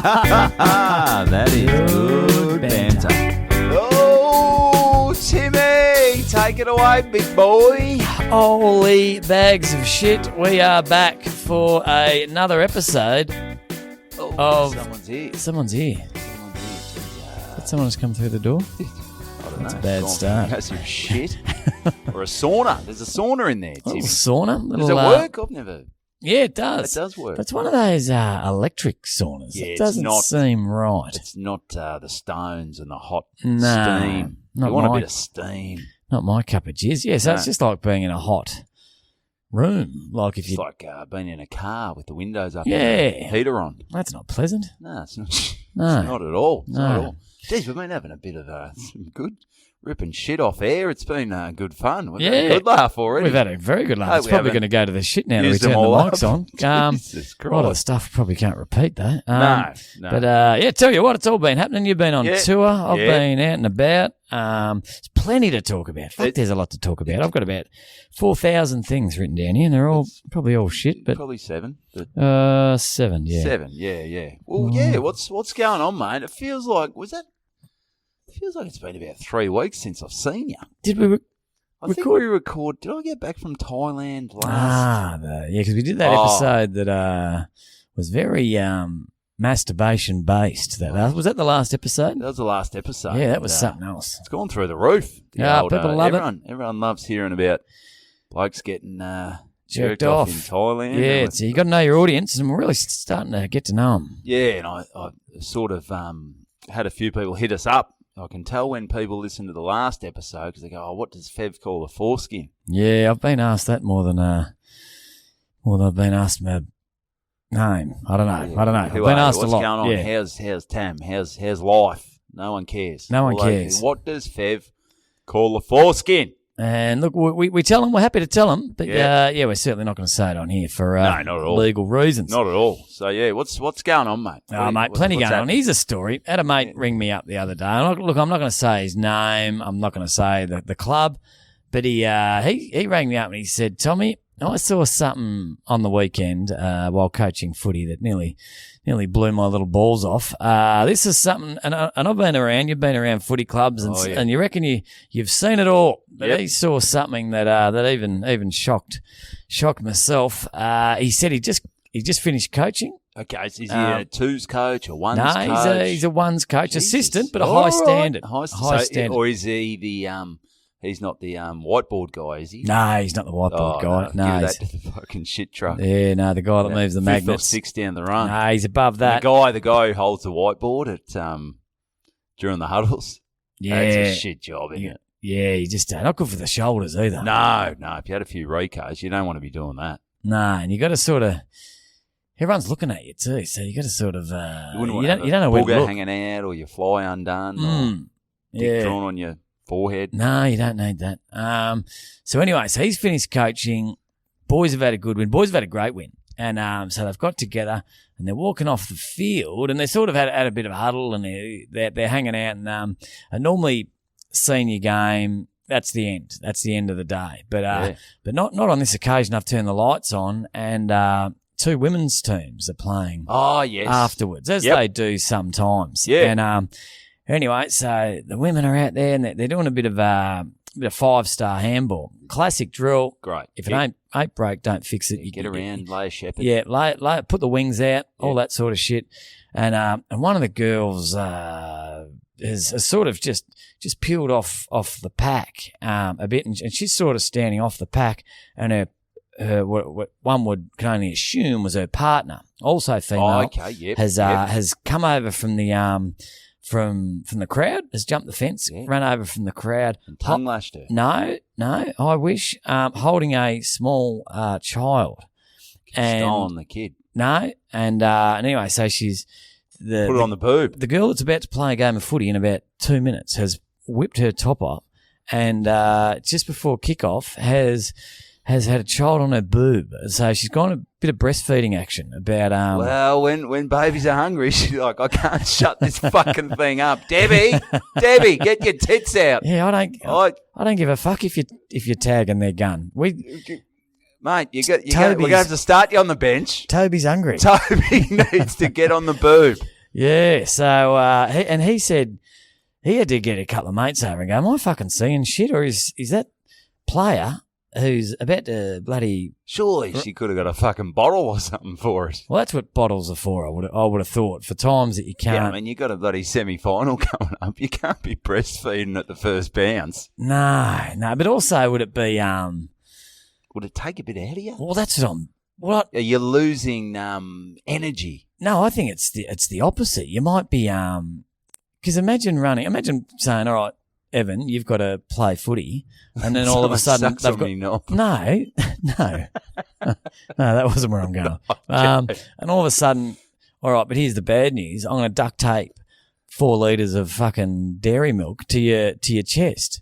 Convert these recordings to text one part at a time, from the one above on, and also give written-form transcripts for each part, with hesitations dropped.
That is good banter. Oh, Timmy, take it away, big boy. Holy bags of shit. We are back for another episode of... Someone's here. Someone's here. Did someone just come through the door? I don't That's know. a bad start. That's some shit. Or a sauna. There's a sauna in there, Tim. Little sauna. Does it work? I've never... Yeah, it does. It does work. But it's one of those electric saunas. Yeah, it doesn't seem right. It's not the stones and the hot No, steam. not You want my- a bit of steam. Not my cup of jizz. Yeah, so No. it's just like being in a hot room. Like if It's you... like being in a car with the windows up Yeah. and the heater on. That's not pleasant. No, it's not. No. It's not at all. It's No. not at all. Jeez, we've been having a bit of some good ripping shit off air. It's been good fun. We've had a Yeah. good laugh already. We've had a very good laugh. Oh, It's we probably haven't going to go to the shit now that we used turn them the all mics up. on. Jesus A lot of Christ. stuff probably can't repeat though. No. But yeah, tell you what, it's all been happening. You've been on Yeah. tour. I've Yeah. been out and about. There's plenty to talk about. Fuck, there's a lot to talk about. I've got about 4,000 things written down here, and they're all probably all shit. But Probably 7. But 7, yeah. 7, yeah. Well, yeah, what's going on, mate? It feels like, it's been about 3 weeks since I've seen you. Did we? I think we record. Did I get back from Thailand last? Because we did that episode that was very masturbation based. Was that the last episode? That was the last episode. Yeah, that was something else. It's gone through the roof. Yeah, people love it. Everyone loves hearing about blokes getting Jerked off off in Thailand. Yeah, so you got to know your audience, and we're really starting to get to know them. Yeah, and I sort of had a few people hit us up. I can tell when people listen to the last episode because they go, "Oh, what does Fev call a foreskin?" Yeah, I've been asked that more than I've been asked my name. I don't know. I've been asked What's a lot. going on? Yeah. How's Tam? How's life? No one cares. No one All they cares. do, what does Fev call a foreskin? And look, we tell them, we're happy to tell them, but Yeah. we're certainly not going to say it on here for No, not at all. legal reasons. Not at all. So yeah, what's going on, mate? Oh, mate, plenty what's going on. happening? Here's a story. I had a mate ring me up the other day. And look, I'm not going to say his name. I'm not going to say the club. But he rang me up and he said, Tommy, I saw something on the weekend while coaching footy that nearly blew my little balls off. This is something, and I've been around. You've been around footy clubs, and you reckon you've seen it all. But Yep. he saw something that even shocked myself. He said he just finished coaching. Okay, so is he a twos coach or ones No, coach? he's a ones coach, Jesus. assistant, but a All high right. standard. High High standard. Or is he the he's not the whiteboard guy, is he? No, he's not the whiteboard guy. No, No, give that to the fucking shit truck. the guy that moves the Fifth or magnets. sixth down the run. No, he's above that. The guy who holds the whiteboard at during the huddles. Yeah, That's a shit job, isn't it? yeah, he just not good for the shoulders either. No. If you had a few recos, you don't want to be doing that. No, and you got to sort of. Everyone's looking at you too, so you got to sort of. You You don't know where to booger look. hanging out or your fly undone or Mm, dick yeah. drawn on your forehead. No, you don't need that. So anyway, so he's finished coaching. Boys have had a good win. Boys have had a great win. And so they've got together and they're walking off the field and they sort of had a bit of a huddle and they're hanging out. And normally senior game, that's the end. That's the end of the day. But not on this occasion. I've turned the lights on and 2 women's teams are playing Oh, yes. afterwards, as Yep. they do sometimes. Yeah. And anyway, so the women are out there and they're doing a bit of 5-star handball. Classic drill. Great. If it ain't broke, don't fix it. You Get around, lay a shepherd. Yeah, put the wings out, all that sort of shit. And one of the girls has sort of just peeled off the pack a bit, and she's sort of standing off the pack, and her what one can only assume was her partner, also female. Oh, okay, yep. Has come over from the from the crowd, has jumped the fence, run over from the crowd. And tongue lashed her. No, I wish. Holding a small child. And Stolen the kid. no, and anyway, so she's Put it on the boob. the girl that's about to play a game of footy in about 2 minutes has whipped her top off, and just before kickoff has had a child on her boob. So she's gone a bit of breastfeeding action about Well, when babies are hungry, she's like, I can't shut this fucking thing up. Debbie, get your tits out. Yeah, I don't give a fuck if you're tagging their gun. Mate, we're going to Toby's- have to start you on the bench. Toby's hungry. Toby needs to get on the boob. Yeah, so he said he had to get a couple of mates over and go, am I fucking seeing shit, or is that player who's about to bloody... Surely she could have got a fucking bottle or something for it. Well, that's what bottles are for, I would have thought, for times that you can't... Yeah, I mean, you got a bloody semi-final coming up. You can't be breastfeeding at the first bounce. No, but also would it be... Would it take a bit out of you? Well, that's what I'm... What? Are you losing energy? No, I think it's the opposite. You might be... Because imagine saying, all right, Evan, you've got to play footy, and then all of a sudden they've got... No, that wasn't where I'm going. And all of a sudden, all right, but here's the bad news. I'm going to duct tape 4 litres of fucking dairy milk to your chest.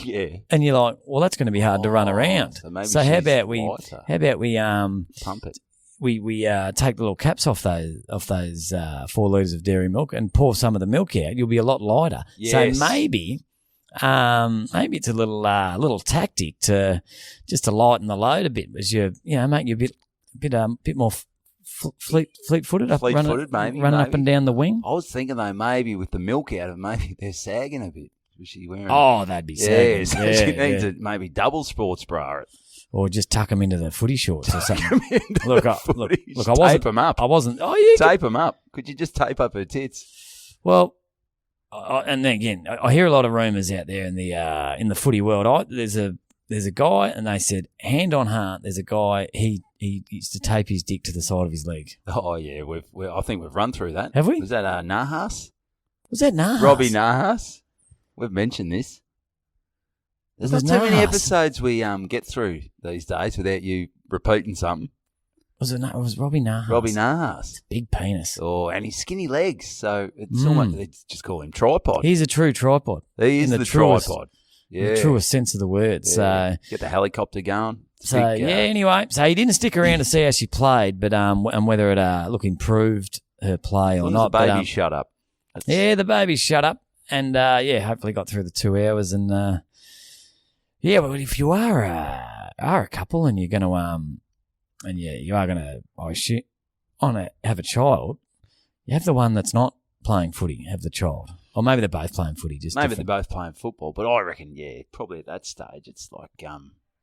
Yeah. And you're like, well, that's going to be hard to run around. So how about we pump it? We take the little caps off those 4 litres of dairy milk and pour some of the milk out. You'll be a lot lighter. Yes. So maybe it's a little tactic to lighten the load a bit, as make you a bit more fleet-footed, running up and down the wing. I was thinking though, maybe with the milk out of it, maybe they're sagging a bit. Was she wearing? Oh, that'd be sagging. Yeah, so she needs to maybe double sports bra it. Or just tuck them into the footy shorts or something. Look, I wasn't. Tape them up. I wasn't. Oh yeah, tape them up. Could you just tape up her tits? Well, and then again, I hear a lot of rumours out there in the footy world. There's a guy, and they said, hand on heart, there's a guy. He used to tape his dick to the side of his leg. Oh yeah, I think we've run through that. Have we? Was that Nahas? Was that Nahas? Robbie Nahas. We've mentioned this. There's not too many episodes we get through these days without you repeating something. It was Robbie Nahas. Robbie Nahas. Big penis. Oh, and his skinny legs. So it's almost, they just call him tripod. He's a true tripod. He is the tripod. Yeah. The truest sense of the word. Yeah. So get the helicopter going. Anyway, so he didn't stick around to see how she played, but and whether it improved her play or not. The baby shut up. The baby shut up. And, hopefully got through the 2 hours. And, but if you are a couple and you're going to, you are going to, have a child, you have the one that's not playing footy, have the child. Or maybe they're both playing footy. Maybe they're both playing football. But I reckon, probably at that stage, it's like,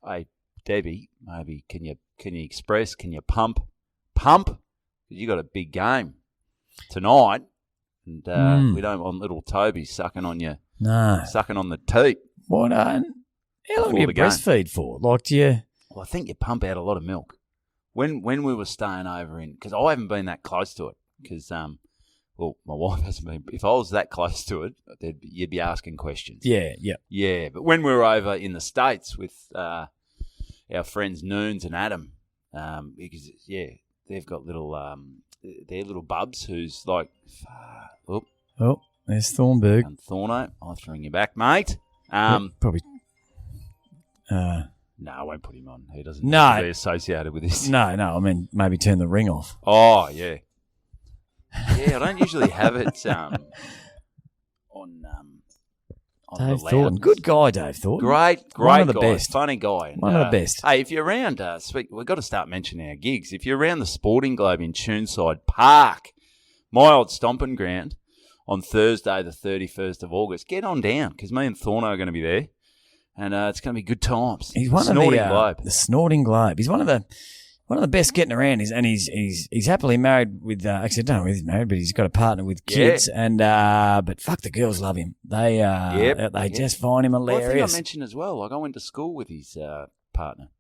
hey, Debbie, maybe can you express, can you pump? Because you got a big game tonight. And we don't want little Toby sucking on you. No. Sucking on the teat. What? How long do you breastfeed for? Like, do you... Well, I think you pump out a lot of milk. When we were staying over in... Because I haven't been that close to it. Because, my wife hasn't been... If I was that close to it, you'd be asking questions. Yeah. Yeah, but when we were over in the States with our friends Noons and Adam, because, they've got little... they're little bubs who's like... Oh, there's Thornburg. And Thorno, I'll throw you back, mate. Probably. No, I won't put him on. He doesn't need to be associated with this. No. I mean, maybe turn the ring off. Oh, yeah. Yeah, I don't usually have it on Dave Thornton. Good guy, Dave Thornton. Great One of the guy. Best. Funny guy. And, one of the best. Hey, if you're around, we've got to start mentioning our gigs. If you're around the Sporting Globe in Toonside Park, my old stomping ground, on Thursday, the 31st of August, get on down because me and Thorno are going to be there, and it's going to be good times. He's one Snorting of Globe. The Snorting Globe. He's one of the best getting around. He's happily married with. Actually, I don't know if he's married, but he's got a partner with kids. Yeah. And but fuck, the girls love him. They just find him hilarious. Well, I think I mentioned as well. Like I went to school with his partner.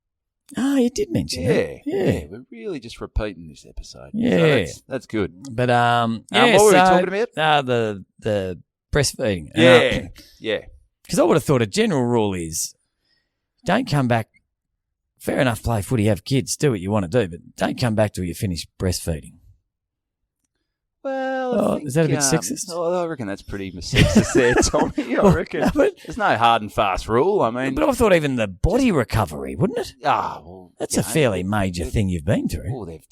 Oh, you did mention that. Yeah. We're really just repeating this episode. Yeah. So that's good. But, what were we talking about? The breastfeeding. Yeah. Because I would have thought a general rule is don't come back. Fair enough, play footy, have kids, do what you want to do, but don't come back till you finish breastfeeding. Well, is that a bit sexist? I reckon that's pretty sexist there, Tommy. I reckon. There's no hard and fast rule. I mean... But I thought even the body recovery, wouldn't it? Well... That's a fairly major thing you've been through. They've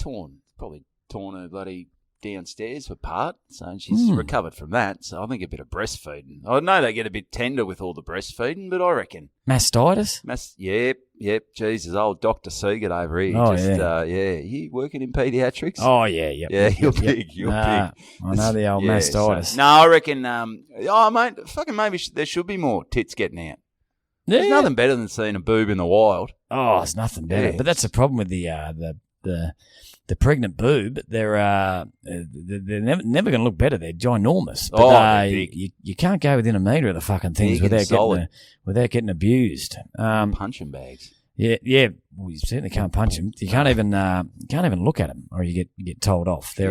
probably torn her bloody downstairs for part, so she's recovered from that. So I think a bit of breastfeeding. I know they get a bit tender with all the breastfeeding, but I reckon Mastitis? Yep. Jesus, old Dr. Siegert over here. Oh, You working in paediatrics? Oh, yeah, yep. Yeah, you're big. You're big. I know the old mastitis. So, no, I reckon. Mate, fucking maybe there should be more tits getting out. There's nothing better than seeing a boob in the wild. Oh, it's nothing better. Yeah. But that's the problem with the pregnant boob. They're never going to look better. They're ginormous. But they're big. You can't go within a metre of the fucking things Big and without getting abused. Punching bags. Yeah. Well, you certainly can't punch them. You can't even look at them, or you get told off. They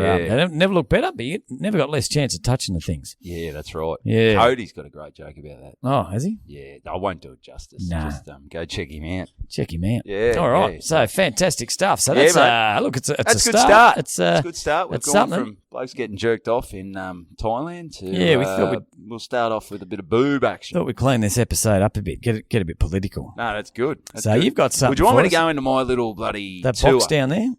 never look better, but you never got less chance of touching the things. Yeah, that's right. Yeah. Cody's got a great joke about that. Oh, has he? Yeah, I won't do it justice. Nah. Just go check him out. Check him out. Yeah. All right. Yeah. So fantastic stuff. So Yeah, that's look, it's a That's a good start. start. It's a good start. We've it's gone something. from blokes getting jerked off in Thailand to We thought we'll start off with a bit of boob action. Thought we'd clean this episode up a bit, get a bit political. No, that's good. That's So good. you've got something. Would you want for me to us? go into my little bloody that tour? box down there?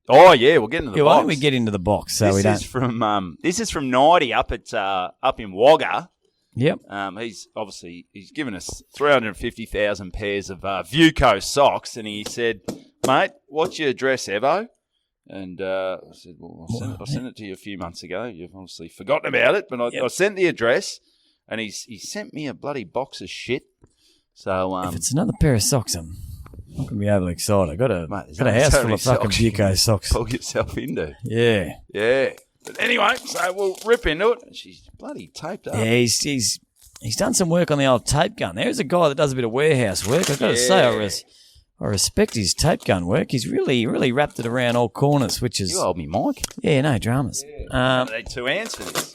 Oh yeah, we'll get into the Yeah, why box. don't we get into the box so this we don't? This is from Nighty up in Wagga. Yep. He's given us 350,000 pairs of Vuco socks, and he said, "Mate, what's your address, Evo?" And I said, "Well, I sent it to you a few months ago. You've obviously forgotten about it, but I sent the address, and he sent me a bloody box of shit." So If it's another pair of socks, I'm not going to be overly excited. I got a house full of fucking Vuco socks. pull yourself into. Yeah. Yeah. But anyway, so we'll rip into it. She's bloody taped up. Yeah, he's done some work on the old tape gun. There's a guy that does a bit of warehouse work. I've got to say, I respect his tape gun work. He's really wrapped it around all corners, which is... You hold me, Mike. Yeah, no dramas. I need 2 hands for this.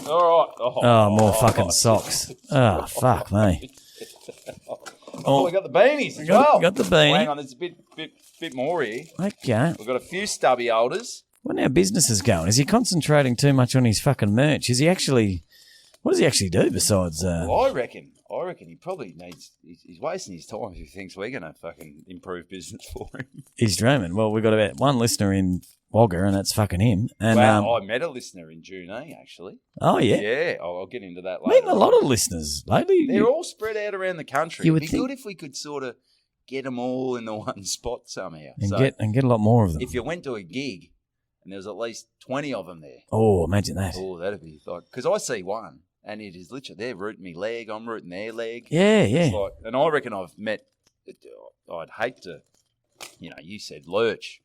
All right. Oh, more fucking socks. Oh, fuck me. Oh, we got the beanies as well. Got the beanie. Hang on, there's a bit more here. Okay. We've got a few stubby holders. What our business is going? Is he concentrating too much on his fucking merch? Is he actually... What does he actually do besides... Well, I reckon he probably needs... He's wasting his time if he thinks we're going to fucking improve business for him. He's dreaming. Well, we've got about one listener in Wagga, and that's fucking him. And I met a listener in June, actually. Oh, yeah? Yeah, I'll get into that later. Meeting a lot of listeners lately. They're all spread out around the country. You would It'd be think- good if we could sort of get them all in the one spot somehow. And get a lot more of them. If you went to a gig and there was at least 20 of them there. Oh, imagine that. Oh, that'd be like... Because I see one, and it is literally... They're rooting me leg, I'm rooting their leg. Yeah. It's like, and I reckon I've met... I'd hate to... you said Lurch.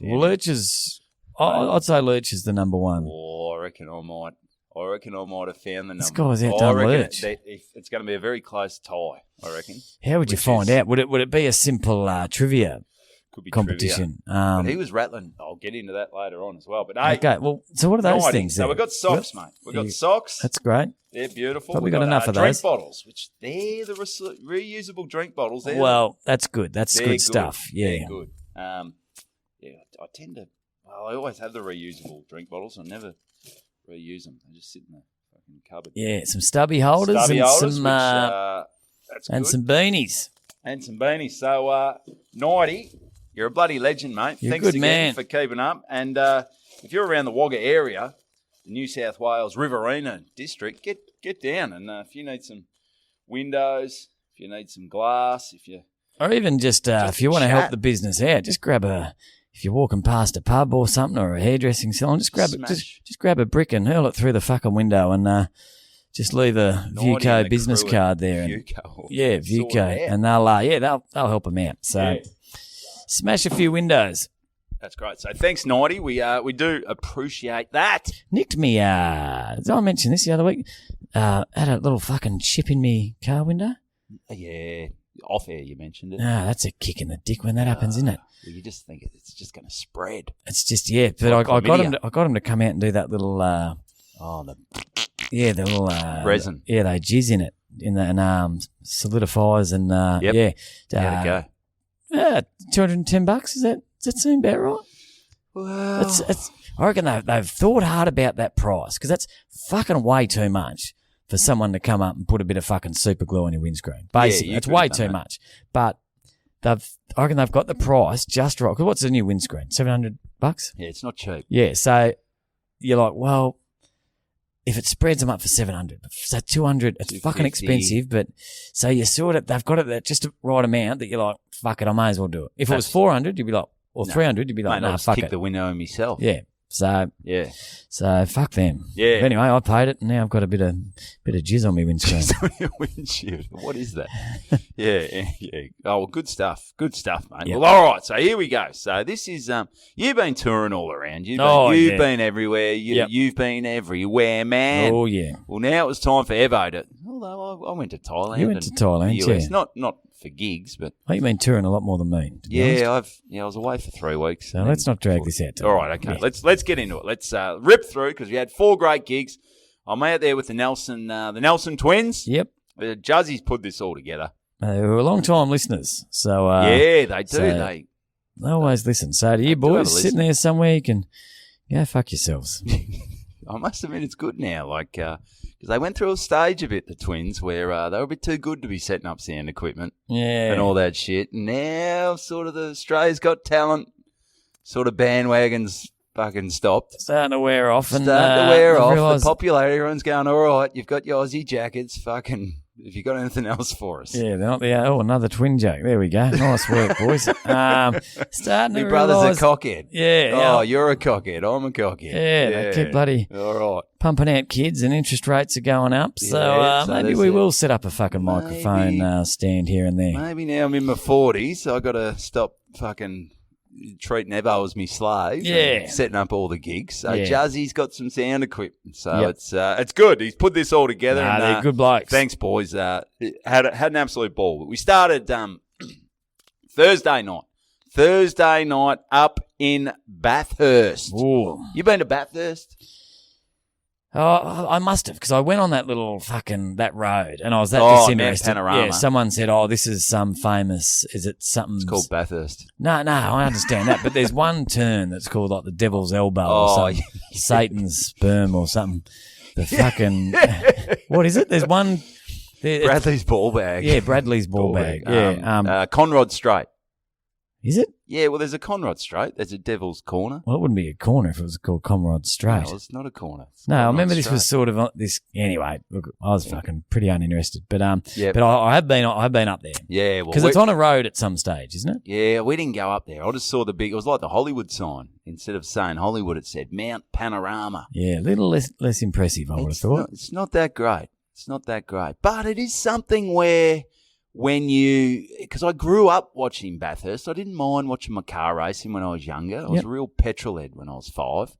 Well, Lurch is... I'd say Lurch is the number one. Oh, I reckon I might have found the number. This guy's outdone Lurch. It's going to be a very close tie, I reckon. How would you find out? Would it be a simple trivia Could be competition? But he was rattling. I'll get into that later on as well. But hey, okay, well, so what are those things So then? we've got socks, mate. We've got socks. That's great. They're beautiful. Probably We've got enough of drink those. bottles, which they're the reusable drink bottles. Well, that's good. That's good stuff. Yeah. They're good. I tend to... Well, I always have the reusable drink bottles. I never reuse them. They just sit in the fucking cupboard. Yeah, some stubby holders That's and good. some beanies. And some beanies. So, Nighty, you're a bloody legend, mate. You're a Thanks good again man. for keeping up. And if you're around the Wagga area, the New South Wales Riverina district, get down. And if you need some windows, if you need some glass, Or even just if you want to help chat. the business out, just grab if you're walking past a pub or something or a hairdressing salon, just grab just grab a brick and hurl it through the fucking window and just leave a Nighty Vuco and the business crew card at there. Vuco. Yeah, Sort Vuco. it out. And they'll help them out. So smash a few windows. That's great. So thanks, Nighty. We do appreciate that. Nicked me, did I mention this the other week? Had a little fucking chip in me car window. Yeah, off air you mentioned it. That's a kick in the dick when that happens, isn't it? Well, you just think it's just going to spread. It's just, yeah. But Like I got chlamydia. him to come out and do that little, The the little resin. Yeah, they jizz in it and solidifies and Yep. yeah. How'd it go? $210. Does that seem about right? Well, It's I reckon they've thought hard about that price because that's fucking way too much for someone to come up and put a bit of fucking super glue on your windscreen. Basically, you it's could way have done too that. much. But I reckon they've got the price just right. Because what's the new windscreen? $700? yeah, it's not cheap. Yeah. So you're like, well, if it spreads them up for 700, so 200, it's fucking 250. expensive. But so you sort of, they've got it at just the right amount that you're like, fuck it, I may as well do it. If it was 400, you'd be like, or 300, you'd be like, Mate, I'll nah, just fuck kick it. the window in myself. Yeah. So fuck them. Yeah. But anyway, I paid it, and now I've got a bit of jizz on my windscreen. Windshield. What is that? yeah. Oh, well, good stuff. Good stuff, mate. Yep. Well, all right. So here we go. So this is you've been touring all around. You've been everywhere. You've been everywhere, man. Oh yeah. Well, now it was time for Evo to. Although I went to Thailand. You went to Thailand, the US. yeah. Not for gigs, but Oh, you've been touring a lot more than me. To be honest. I was away for 3 weeks. So let's not drag this out. Tom. All right, okay. Yeah. Let's get into it. Let's rip through because we had 4 great gigs. I'm out there with the Nelson twins. Yep. Juzzy's put this all together. They were long-time listeners, so Yeah, they do. so- They always listen. So to you do have a boys sitting there somewhere, you can go fuck yourselves. I must admit it's good now, like because they went through a stage a bit, the twins, where they were a bit too good to be setting up sound equipment Yeah. and all that shit. And now, sort of, the Australia's Got Talent sort of bandwagons fucking stopped. Starting to wear off. Starting And, to wear I off. realised- The popularity, everyone's going, all right, you've got your Aussie jackets, fucking, if you got anything else for us. Yeah, they're not there. Oh, another twin joke. There we go. Nice work, boys. Starting to Your brother's realise, a cockhead. Yeah. Oh, you're a cockhead. I'm a cockhead. Yeah, they keep bloody All right. pumping out kids and interest rates are going up. So, Yeah, so maybe that's we it. will set up a fucking microphone stand here and there. Maybe now I'm in my 40s, so I got to stop fucking treating Evo as me slave. Yeah. and setting up all the gigs. So Yeah. Juzzy's got some sound equipment, so Yep. it's good. He's put this all together. Nah, and, they're good blokes. Thanks, boys. Had an absolute ball. We started Thursday night up in Bathurst. Ooh. You been to Bathurst? Oh, I must have, because I went on that little fucking, that road, and I was that Oh, disinterested. Mount Panorama. Yeah, someone said, oh, this is some famous, is it something? It's called Bathurst. No, I understand that, but there's one turn that's called like the Devil's Elbow or Oh, something, Satan's Sperm or something. The fucking, what is it? There's one. Bradley's ball bag. Yeah, Bradley's ball bag. Yeah. Conrod Straight. Is it? Yeah, well, there's a Conrod Straight. There's a Devil's Corner. Well, it wouldn't be a corner if it was called Comrade Straight. No, it's not a corner. It's No, I Conrod remember this Straight. was sort of this. Anyway, look, I was fucking pretty uninterested, but Yep. but I have been up there Yeah, well, because it's on a road at some stage, isn't it? Yeah, we didn't go up there. I just saw the big. It was like the Hollywood sign. Instead of saying Hollywood, it said Mount Panorama. Yeah, a little less impressive, I would have thought. It's not that great. It's not that great, but it is something where because I grew up watching Bathurst, I didn't mind watching my car racing when I was younger. I was Yep. a real petrol head when I was 5.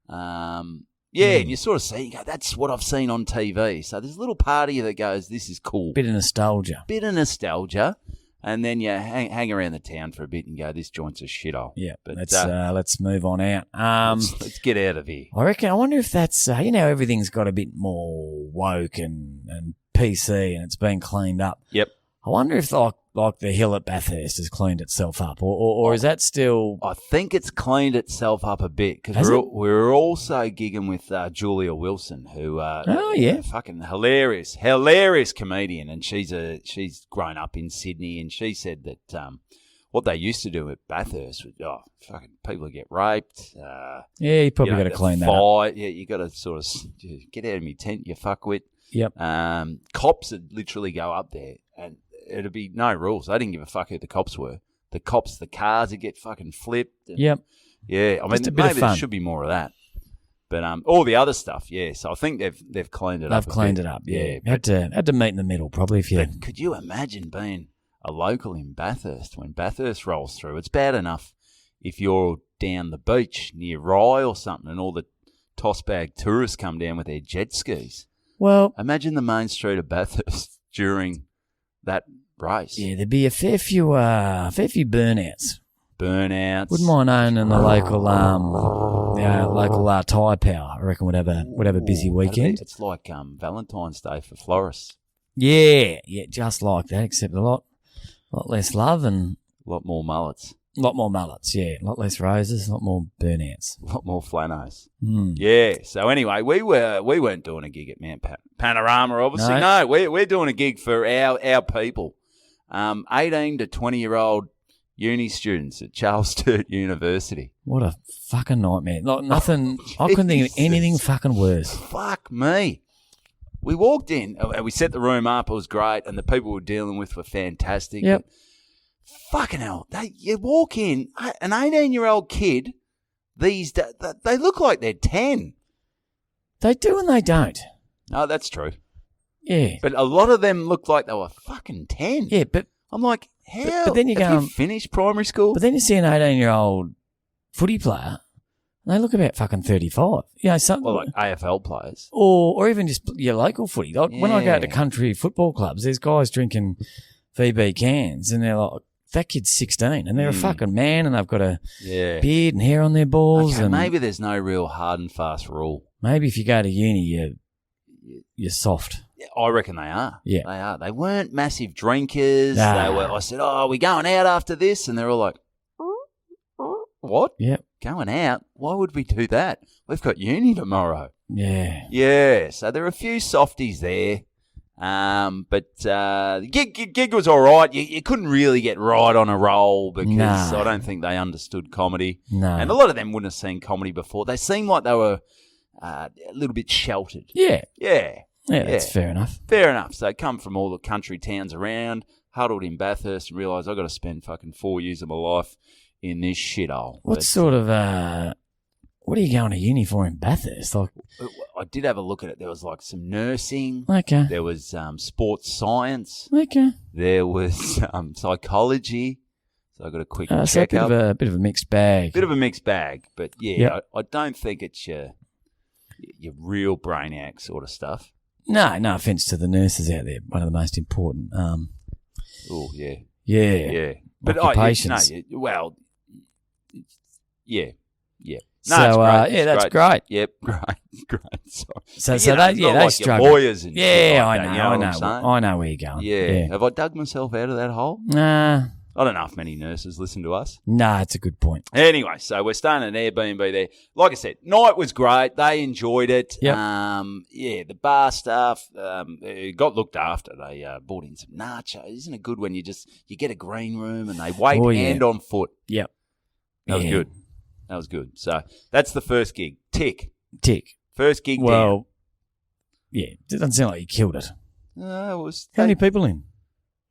And you sort of see, you go, that's what I've seen on TV. So there's a little part of you that goes, this is cool. Bit of nostalgia. Bit of nostalgia. And then you hang around the town for a bit and go, this joint's a shithole. Yeah, But let's move on out. let's get out of here. I reckon. I wonder if that's everything's got a bit more woke and PC and it's been cleaned up. Yep. I wonder if like the hill at Bathurst has cleaned itself up, or is that still? I think it's cleaned itself up a bit Has because it? we're also gigging with Julia Wilson, who Oh, yeah. fucking hilarious comedian, and she's grown up in Sydney, and she said that what they used to do at Bathurst was fucking people would get raped. Yeah, you probably got to the clean that up. fight. Yeah, you got to sort of get out of my tent, you fuckwit. Yep. Cops would literally go up there, and it'd be no rules. They didn't give a fuck who the cops were. The cars would get fucking flipped. And, Yep. Yeah, I mean, Just a bit of maybe there fun. should be more of that. But all the other stuff, yeah. So I think they've cleaned it up. They've cleaned bit. it up. Yeah, but, had to meet in the middle probably if you. but could you imagine being a local in Bathurst when Bathurst rolls through? It's bad enough if you're down the beach near Rye or something, and all the toss bag tourists come down with their jet skis. Well, Imagine the main street of Bathurst during that race. yeah, there'd be a fair few burnouts. Burnouts. Wouldn't mind owning the local tyre power. I reckon would have a busy Ooh, weekend. It's like Valentine's Day for florists. Yeah, just like that, except a lot less love and A lot more mullets. a lot more mullets. Yeah, a lot less roses, a lot more burnouts. A lot more flanos. Hmm. Yeah. So anyway, we weren't doing a gig at Mount Panorama, obviously. No. No, we're doing a gig for our people. 18 to 20-year-old uni students at Charles Sturt University. What a fucking nightmare. Like nothing. I couldn't think of anything fucking worse. Fuck me. We walked in, and we set the room up. It was great, and the people we were dealing with were fantastic. Yep. Fucking hell. You walk in, an 18-year-old kid, they look like they're 10. They do and they don't. No, that's true. Yeah. But a lot of them looked like they were fucking 10. Yeah, but I'm like, how? But then you have go, you finished primary school? But then you see an 18-year-old footy player, and they look about fucking 35. You know, something. Well, like AFL players. Or even just your local footy. Like when I go out to country football clubs, there's guys drinking VB cans, and they're like, that kid's 16, and they're a fucking man, and they've got a beard and hair on their balls. Okay, and maybe there's no real hard and fast rule. Maybe if you go to uni, you're soft. I reckon they are. Yeah. They are. They weren't massive drinkers. Nah. They were. I said, oh, are we going out after this? And they're all like, what? Yeah. Going out? Why would we do that? We've got uni tomorrow. Yeah. Yeah. So there are a few softies there. But the gig was all right. You couldn't really get right on a roll because I don't think they understood comedy. No. And a lot of them wouldn't have seen comedy before. They seemed like they were a little bit sheltered. Yeah. Yeah. Yeah, that's fair enough. Fair enough. So they come from all the country towns around, huddled in Bathurst and realised I've got to spend fucking 4 years of my life in this shithole. What sort of, what are you going to uni for in Bathurst? Like, I did have a look at it. There was like some nursing. Okay. There was sports science. Okay. There was psychology. So I got a quick so check up. A bit of a mixed bag. Bit of a mixed bag. But yeah, I don't think it's your real brainiac sort of stuff. No offence to the nurses out there. One of the most important. Oh yeah. Yeah. But occupations. Yeah. So it's that's great. Yep, great. So they struggle. lawyers and yeah, like I know where you're going. Yeah. Have I dug myself out of that hole? Nah. I don't know if many nurses listen to us. Nah, it's a good point. Anyway, so we're staying at an Airbnb there. Like I said, night was great. They enjoyed it. Yep. The bar staff it got looked after. They brought in some nachos. Isn't it good when you get a green room and they wait hand on foot? Yep. That was good. That was good. So that's the first gig. Tick. First gig down. Yeah, it doesn't sound like you killed it. It was. How many people in?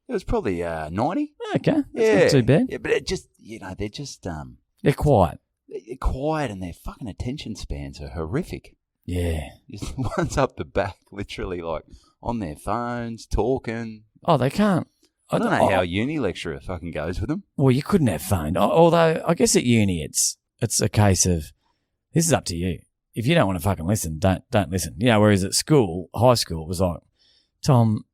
It was probably 90. Okay, that's not too bad. Yeah, but it just, they're just they're quiet. They're quiet, and their fucking attention spans are horrific. Yeah, the ones up the back, literally like on their phones, talking. Oh, they can't. I don't know how a uni lecturer fucking goes with them. Well, you couldn't have phoned. Although I guess at uni it's a case of this is up to you. If you don't want to fucking listen, don't listen. Whereas at school, high school, it was like, Tom,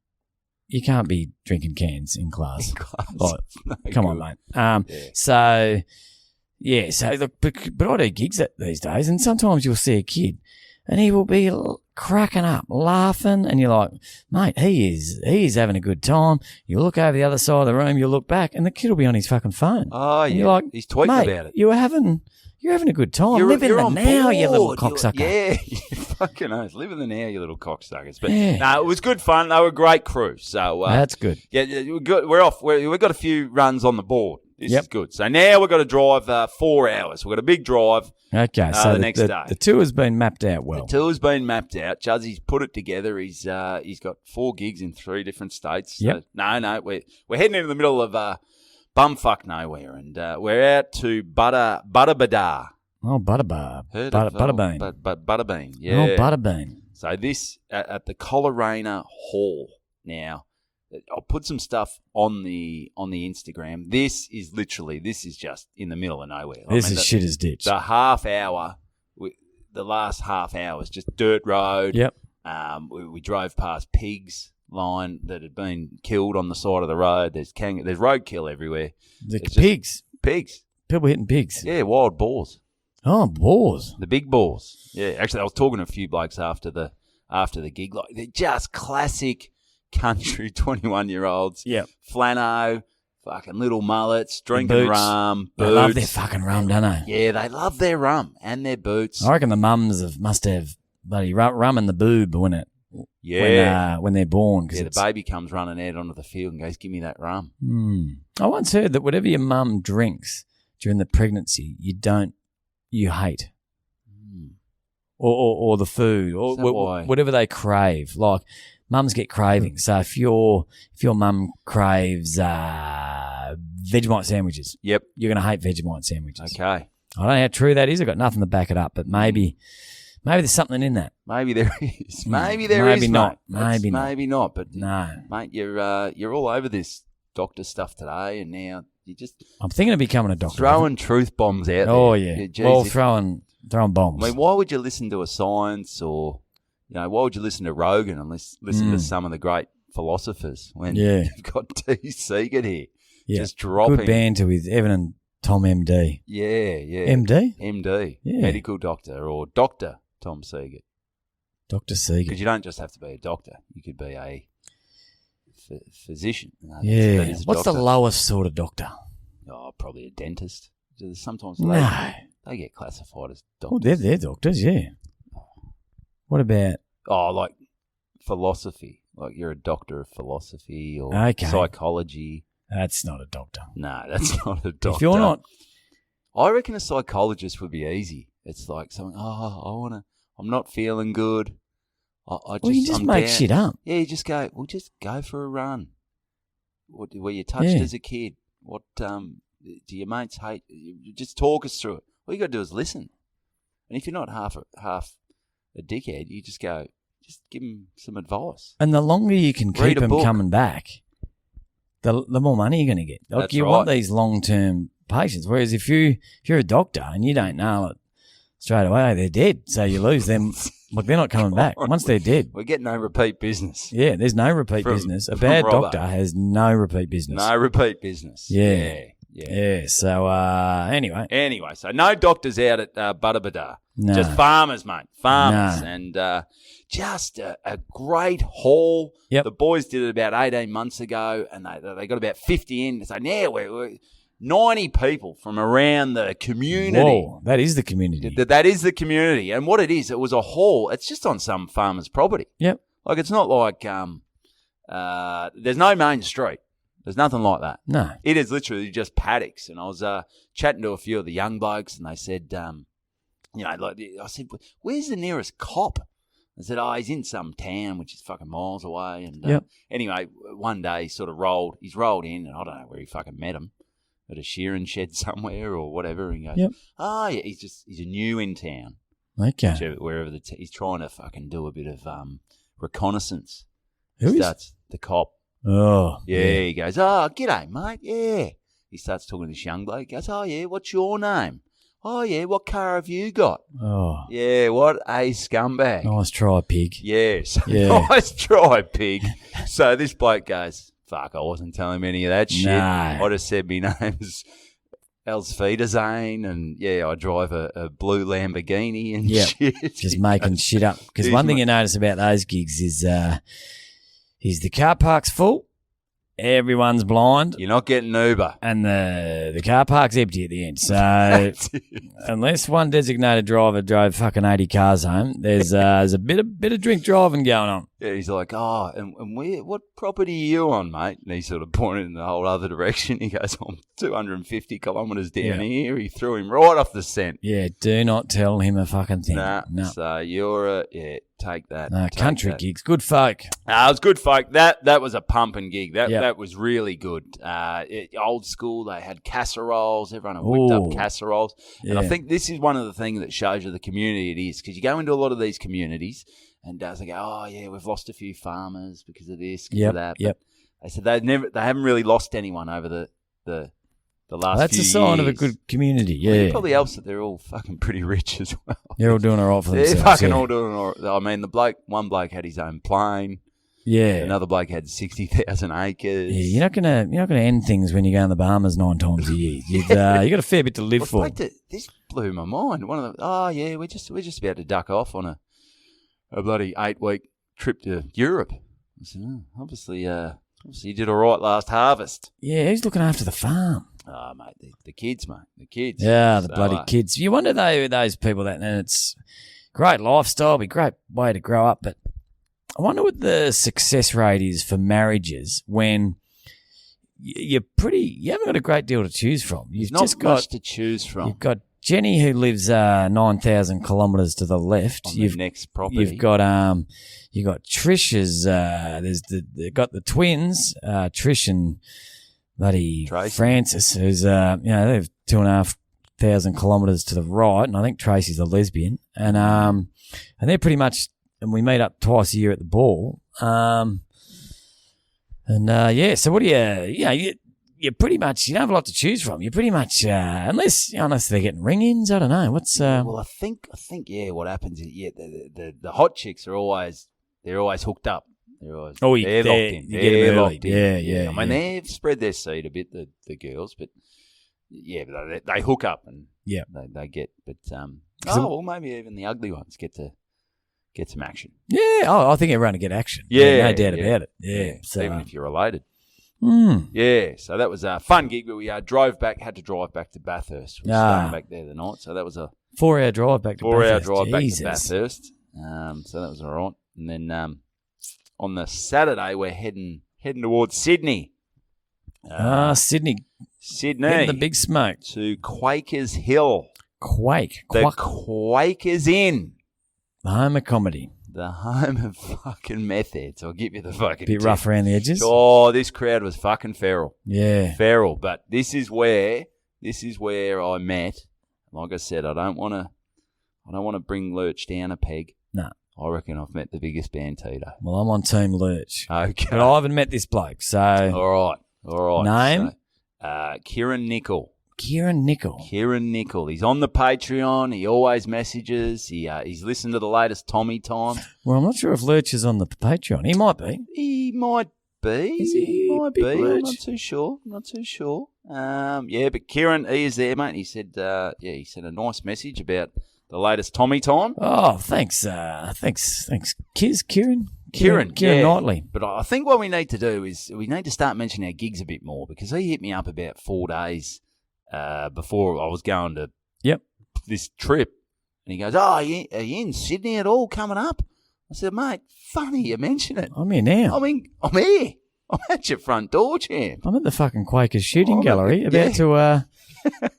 you can't be drinking cans in class. Like, come on, mate. So look, but I do gigs these days, and sometimes you'll see a kid, and he will be cracking up, laughing, and you're like, mate, he is having a good time. You look over the other side of the room, you look back, and the kid will be on his fucking phone. Oh, and yeah. You're like, he's tweeting about it. You're having a good time. Live in the now, you little cocksucker. You fucking oath. Live in the now, you little cocksuckers. But no, it was good fun. They were a great crew. So that's good. Yeah, we're off. We've got a few runs on the board. This is good. So now we've got to drive 4 hours. We've got a big drive. Okay, so the next day. The tour's been mapped out well. The tour's been mapped out. Juzzy's put it together. He's got 4 gigs in 3 different states. So yep. No, we're heading into the middle of bumfuck nowhere, and we're out to Butterbadar. Oh, Butterbar. Butterbean. Butterbean, yeah. Oh, Butterbean. So this at the Coleraina Hall. Now, I'll put some stuff on the Instagram. This is just in the middle of nowhere. This is shit as ditch. The half hour, the last half hour was just dirt road. Yep. We drove past pigs line that had been killed on the side of the road. There's roadkill everywhere. Pigs. People hitting pigs. Yeah, wild boars. Oh, boars. The big boars. Yeah, actually, I was talking to a few blokes after the gig. Like, they're just classic country 21-year-olds. Yep. Flano, fucking little mullets, drinking rum, boots. They love their fucking rum, don't they? Yeah, they love their rum and their boots. I reckon the mums must have bloody rum in the boob, wouldn't it? Yeah. when they're born. Yeah, the baby comes running out onto the field and goes, give me that rum. I once heard that whatever your mum drinks during the pregnancy, you hate. Or the food, or whatever they crave. Like, mums get cravings. So if your mum craves Vegemite sandwiches, yep, you're going to hate Vegemite sandwiches. Okay. I don't know how true that is. I've got nothing to back it up, but maybe there's something in that. Maybe there is. Maybe there is. Not. Maybe not. Maybe not. But no, mate, you're all over this doctor stuff today, and now you just. I'm thinking of becoming a doctor. Throwing truth bombs out there. Oh yeah. Well, throwing bombs. I mean, why would you listen to a science, or why would you listen to Rogan and listen to some of the great philosophers when you've got T. Siegert here? Yeah. Just dropping. Good banter with Evan and Tom MD. Yeah. MD? Yeah. Medical doctor, or Dr. Tom Siegert. Dr. Siegert. Because you don't just have to be a doctor. You could be a physician. Yeah. What's the lowest sort of doctor? Oh, probably a dentist. Sometimes they get classified as doctors. Well, they're doctors, yeah. What about... Oh, like philosophy. Like you're a doctor of philosophy or psychology. That's not a doctor. No, that's not a doctor. If you're not... I reckon a psychologist would be easy. It's like something, I'm not feeling good. You just make shit up. Yeah, you just go, just go for a run. Were you touched as a kid? What do your mates hate? You just talk us through it. All you got to do is listen. And if you're not half a dickhead, you just go, just give them some advice. And the longer you can keep them coming back, the more money you're going to get. Like you want these long-term patients. Whereas if you're a doctor and you don't nail it straight away, they're dead. So you lose them. Look, they're not coming back. Once they're dead. We're getting no repeat business. Yeah, there's no repeat business. A bad doctor has no repeat business. No repeat business. Yeah. So, anyway. Anyway, so no doctors out at Butterbada. No. Just farmers, mate. Farmers. No. And just a great haul. Yep. The boys did it about 18 months ago, and they got about 50 in. So now we're 90 people from around the community. Whoa, that is the community. That is the community. And what it is, it was a haul. It's just on some farmer's property. Yep. Like, it's not like there's no main street. There's nothing like that. No. It is literally just paddocks. And I was chatting to a few of the young blokes, and they said, I said, where's the nearest cop? I said, he's in some town, which is fucking miles away. And anyway, one day he's rolled in, and I don't know where he fucking met him, at a shearing shed somewhere or whatever. And he goes, he's a new in town. Okay. Wherever he's trying to fucking do a bit of reconnaissance. Who starts the cop. Oh. Yeah, he goes, g'day, mate. Yeah. He starts talking to this young bloke. He goes, what's your name? Oh, yeah, what car have you got? Oh. Yeah, what a scumbag. Nice try, pig. Yes. Yeah. Nice try, pig. So this bloke goes, fuck, I wasn't telling him any of that shit. No. I just said my name's Elsfida Zane, and I drive a blue Lamborghini and shit. Just making shit up. Because one thing you notice about those gigs is the car park's full, everyone's blind. You're not getting Uber. And the car park's empty at the end. So unless one designated driver drove fucking 80 cars home, there's a bit of drink driving going on. Yeah, he's like, and what property are you on, mate? And he sort of pointed in the whole other direction. He goes, I'm 250 kilometres down here. He threw him right off the scent. Yeah, do not tell him a fucking thing. No. So you're take that. No, country gigs, good folk. It was good folk. That was a pumping gig. That was really good. Old school, they had casseroles. Everyone had whipped up casseroles. Yeah. And I think this is one of the things that shows you the community it is, because you go into a lot of these communities and they go, we've lost a few farmers because of this, because of that. But they said they haven't really lost anyone over the last That's few years. That's a sign of a good community, yeah. It probably helps that they're all fucking pretty rich as well. They're all doing all right for themselves. They're fucking all doing all right. I mean, one bloke had his own plane. Yeah. Another bloke had 60,000 acres. Yeah, you're not gonna end things when you go in the Bahamas 9 times a year. You got a fair bit to live for. This blew my mind. One of them, we're just about to duck off on a bloody 8-week trip to Europe. I said, obviously you did all right last harvest. Yeah, who's looking after the farm? Oh, mate, the kids, mate. The kids. Yeah, the bloody kids. You wonder, though, those people and it's great lifestyle, be a great way to grow up, but I wonder what the success rate is for marriages when you haven't got a great deal to choose from. You've Not just got much to choose from. You've got Jenny who lives 9,000 kilometres to the left. On the next property. You've got Trish's. They've got the twins, Trish and bloody Tracy. Francis, who's they're 2,500 kilometres to the right, and I think Tracy's a lesbian, and they're pretty much. And we meet up twice a year at the ball. So what do you pretty much, you don't have a lot to choose from. You pretty much, unless they're getting ring-ins, I don't know. Well, I think, what happens is, the hot chicks they're always hooked up. They're locked in. You get them early. Yeah. I mean, they've spread their seed a bit, the girls, but but they hook up and they get, but, maybe even the ugly ones get some action. Yeah, I think everyone will get action. Yeah, no doubt about it. Yeah. So, even if you're related. Mm. Yeah, so that was a fun gig, but we had to drive back to Bathurst. We were staying back there the night, so that was a 4-hour drive back to Bathurst. 4-hour drive back to Bathurst. So that was all right. And then on the Saturday, we're heading towards Sydney. Sydney. Getting the big smoke. To Quakers Hill. The Quakers Inn. The home of comedy. The home of fucking meth heads. I'll give you the fucking bit rough around the edges. Oh, this crowd was fucking feral. Yeah. Feral. But this is where I met. Like I said, I don't want to bring Lurch down a peg. No. I reckon I've met the biggest Bantido. Well, I'm on Team Lurch. Okay. But I haven't met this bloke, so. All right. Name? So, Kieran Nickel. Kieran Nickel. He's on the Patreon. He always messages. He's listened to the latest Tommy Time. Well, I'm not sure if Lurch is on the Patreon. He might be. He might be. Is he might big be. Lurch? I'm not too sure. But Kieran, he is there, mate. He said, he sent a nice message about the latest Tommy Time. Oh, thanks. Thanks, Kieran. Kieran Knightley. But I think what we need to do is we need to start mentioning our gigs a bit more, because he hit me up about 4 days before I was going to this trip. And he goes, are you in Sydney at all coming up? I said, mate, funny you mention it. I'm here now. I'm here. I'm at your front door, champ. I'm at the fucking Quakers shooting gallery about to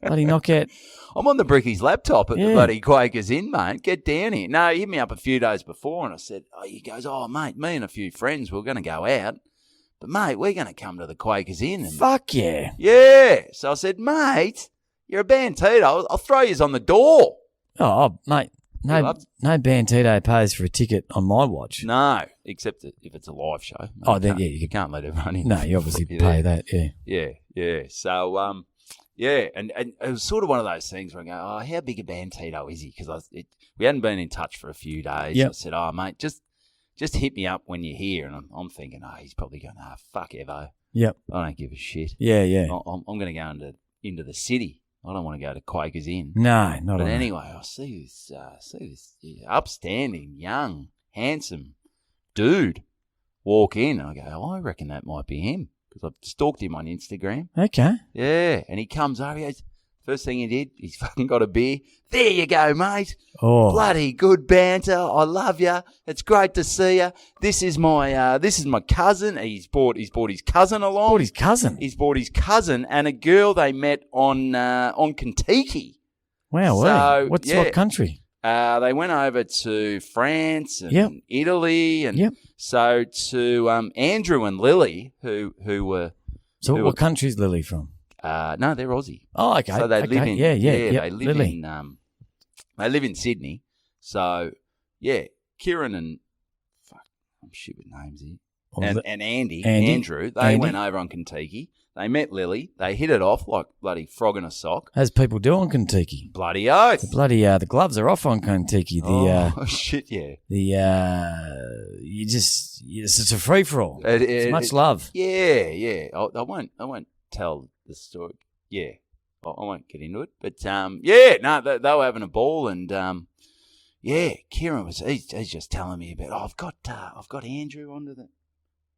bloody knock out. I'm on the Bricky's laptop at the bloody Quakers Inn, mate. Get down here. No, he hit me up a few days before and I said, he goes, mate, me and a few friends, we're going to go out. But, mate, we're going to come to the Quakers Inn. Fuck yeah. Yeah. So I said, mate, you're a Bantido. I'll throw you on the door. Oh, mate, no Bantido pays for a ticket on my watch. No, except if it's a live show. You can't let everyone in. No, you obviously pay that, Yeah. So, and it was sort of one of those things where I go, how big a Bantido is he? Because we hadn't been in touch for a few days. Yep. I said, mate, just hit me up when you're here. And I'm thinking, he's probably going, fuck Evo. Yep. I don't give a shit. Yeah. I'm going to go into the city. I don't want to go to Quakers Inn. No, not But anyway, I see this upstanding, young, handsome dude walk in. And I go, I reckon that might be him, because I've stalked him on Instagram. Okay. Yeah, and he comes over. He goes, first thing he did, he's fucking got a beer. There you go, mate. Oh, bloody good banter. I love you. It's great to see you. This is my cousin. He's brought his cousin along. He's brought his cousin and a girl they met on Kentucky. Wow. So, what country? They went over to France and Italy, and so to Andrew and Lily, who were. So what country's Lily from? No, they're Aussie. Oh, okay. So they live in they live Lily. they live in Sydney. So Kieran and I'm shit with names here. And Andrew, they went over on Kentucky. They met Lily. They hit it off like bloody frog in a sock. As people do on Kentucky. Bloody oath. The gloves are off on Kentucky. Shit, yeah. It's a free for all. It's much love. Yeah. I won't tell the story. Yeah, I won't get into it. But they were having a ball, and Kieran he's just telling me about. I've got Andrew onto the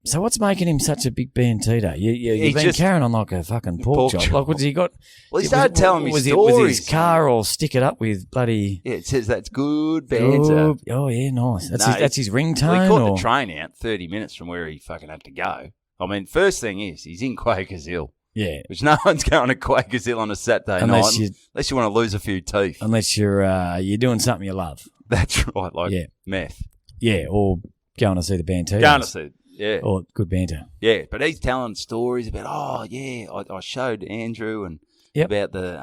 So what's making him such a big Bantido? You've He's been just- carrying on like a fucking pork chop. Like, what's he got? Well, he started telling me was stories. Was his car all stick it up with bloody... Yeah, it says that's good banter. Oh, yeah, nice. That's, No, that's his ringtone? Well, he caught or? the train out 30 minutes from where he fucking had to go. I mean, first thing is, he's in Quakers Hill, Yeah. which no one's going to Quakers Hill on a Saturday Unless night, unless you want to lose a few teeth. Unless you're doing something you love. That's right, like Yeah. meth. Yeah, or going to see the Bantido. Going to see, yeah. Or good banter. Yeah, but he's telling stories about, I showed Andrew and Yep. about the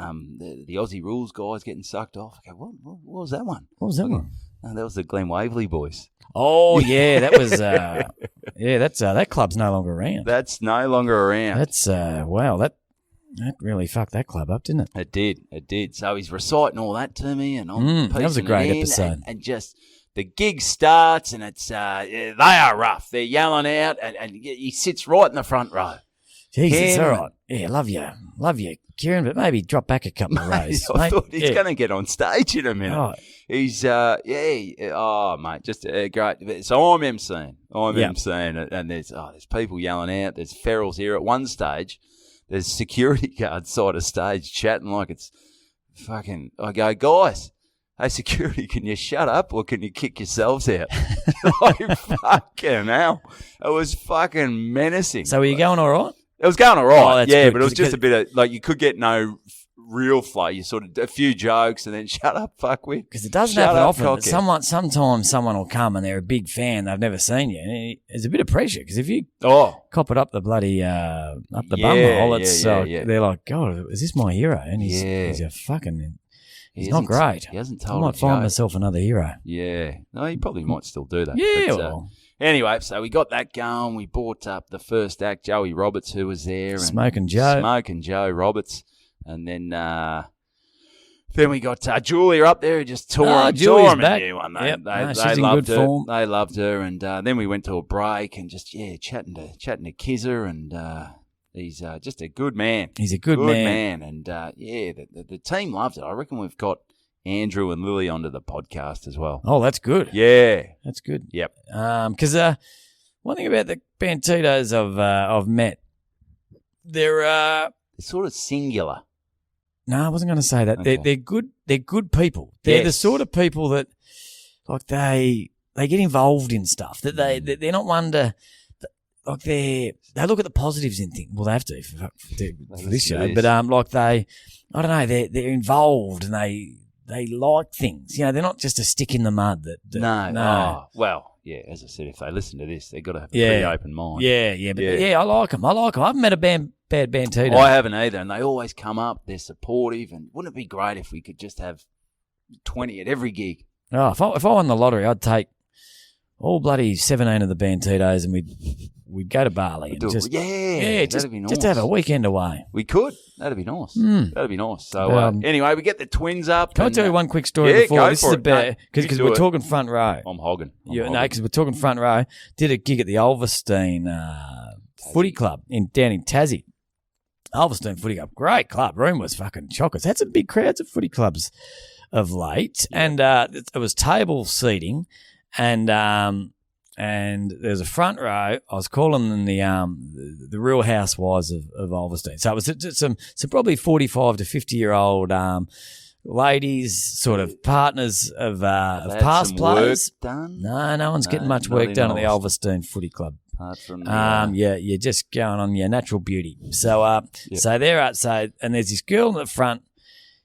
Aussie rules guys getting sucked off. I go, what was that one? What was that one? No, that was the Glen Waverley boys. Oh, yeah, that was... that club's no longer around. That's no longer around. That's, wow, that really fucked that club up, didn't it? It did. So he's reciting all that to me, and I'm that was a piecing great it in, episode. And just the gig starts, and it's they are rough. They're yelling out, and he sits right in the front row. Jesus, Kieran. all right. Yeah, love you, Kieran, but maybe drop back a couple of rows. I mate. thought he's Yeah. going to get on stage in a minute. Oh, He's mate, just great. So I'm emceeing, Yep. emceeing it, and there's people yelling out. There's ferals here at one stage. There's security guards side of stage chatting like it's fucking. I go, guys, hey security, can you shut up or can you kick yourselves out? Like fucking hell, it was fucking menacing. so are you going all right? It was going all right, Oh, that's yeah, good, but it was 'cause- just a bit of like you could get no real flow. You sort of a few jokes and then shut up, fuckwit. Because it doesn't Shut happen up, often. But cockhead. sometimes someone will come and they're a big fan. They've never seen you. And there's a bit of pressure because if you Oh, cop it up the bloody up the Yeah, bumhole, it's yeah. they're like, God, is this my hero? And he's Yeah. he's a fucking. he He's not hasn't- great. He hasn't I told might a find joke. myself another hero. Yeah, no, he probably might still do that. Yeah. But, well, anyway, so we got that going. We brought up the first act, Joey Roberts, who was there, and Smoking Joe. Smoking Joe Roberts, and then we got Julia up there, who just tore Julie's him back. a new one. Yep. They She's in loved good her. form. They loved her, and then we went to a break and just chatting to Kizzer, and he's just a good man. He's a good man. and the team loved it. I reckon we've got Andrew and Lily onto the podcast as well. Oh, that's good. Yeah. That's good. Yep. Because one thing about the Bantidos I've met, they're It's sort of singular. no, I wasn't going to say that. Okay. They're good. They're good people. They're the Yes. sort of people that like they get involved in stuff. That they're not one to like they look at the positives in things. Well, they have to for this show. But like I don't know. They're involved and they like things. You know, they're not just a stick in the mud. No. Oh, well, yeah, as I said, if they listen to this, they've got to have a pretty open mind. Yeah, but I like them. I haven't met a bad Bantido. I haven't either, and they always come up. They're supportive, and wouldn't it be great if we could just have 20 at every gig? Oh, if I won the lottery, I'd take all bloody 17 of the Bantidos and we'd go to Bali and just that'd be nice. just have a weekend away. We could. That'd be nice. That'd be nice. So anyway, we get the twins up. Can I and, tell you one quick story yeah, before? go This for is it. about No, because you we're do it. talking front row. I'm hogging. No, because we're talking front row. Did a gig at the Ulverstone Footy Club down in Tassie. Ulverstone Footy Club, great club. Room was fucking chockers. Had some big crowds at footy clubs of late, and it was table seating, and there's a front row. I was calling them the Real Housewives of Ulverstone. So it was some probably 45 to 50-year-old ladies, sort of partners of Had past some players. work done. No one's getting No, much work not done at the enough. Ulverstone Footy Club. Apart from You're just going on your natural beauty. So, so they're out. So, and there's this girl in the front.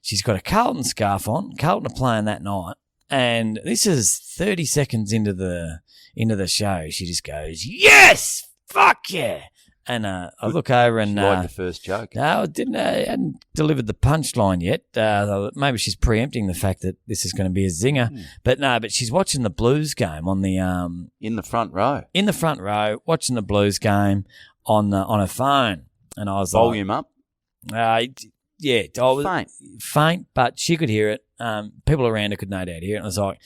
She's got a Carlton scarf on. Carlton are playing that night, and this is 30 seconds into the show. She just goes, "Yes, fuck yeah!" And I look over and like the first joke. no, I hadn't delivered the punchline yet. Maybe she's preempting the fact that this is going to be a zinger. But she's watching the Blues game on the In the front row. in the front row, watching the Blues game on her phone. And I was Volume up. like, yeah, I was Faint. but she could hear it. People around her could no doubt hear it. And I was like,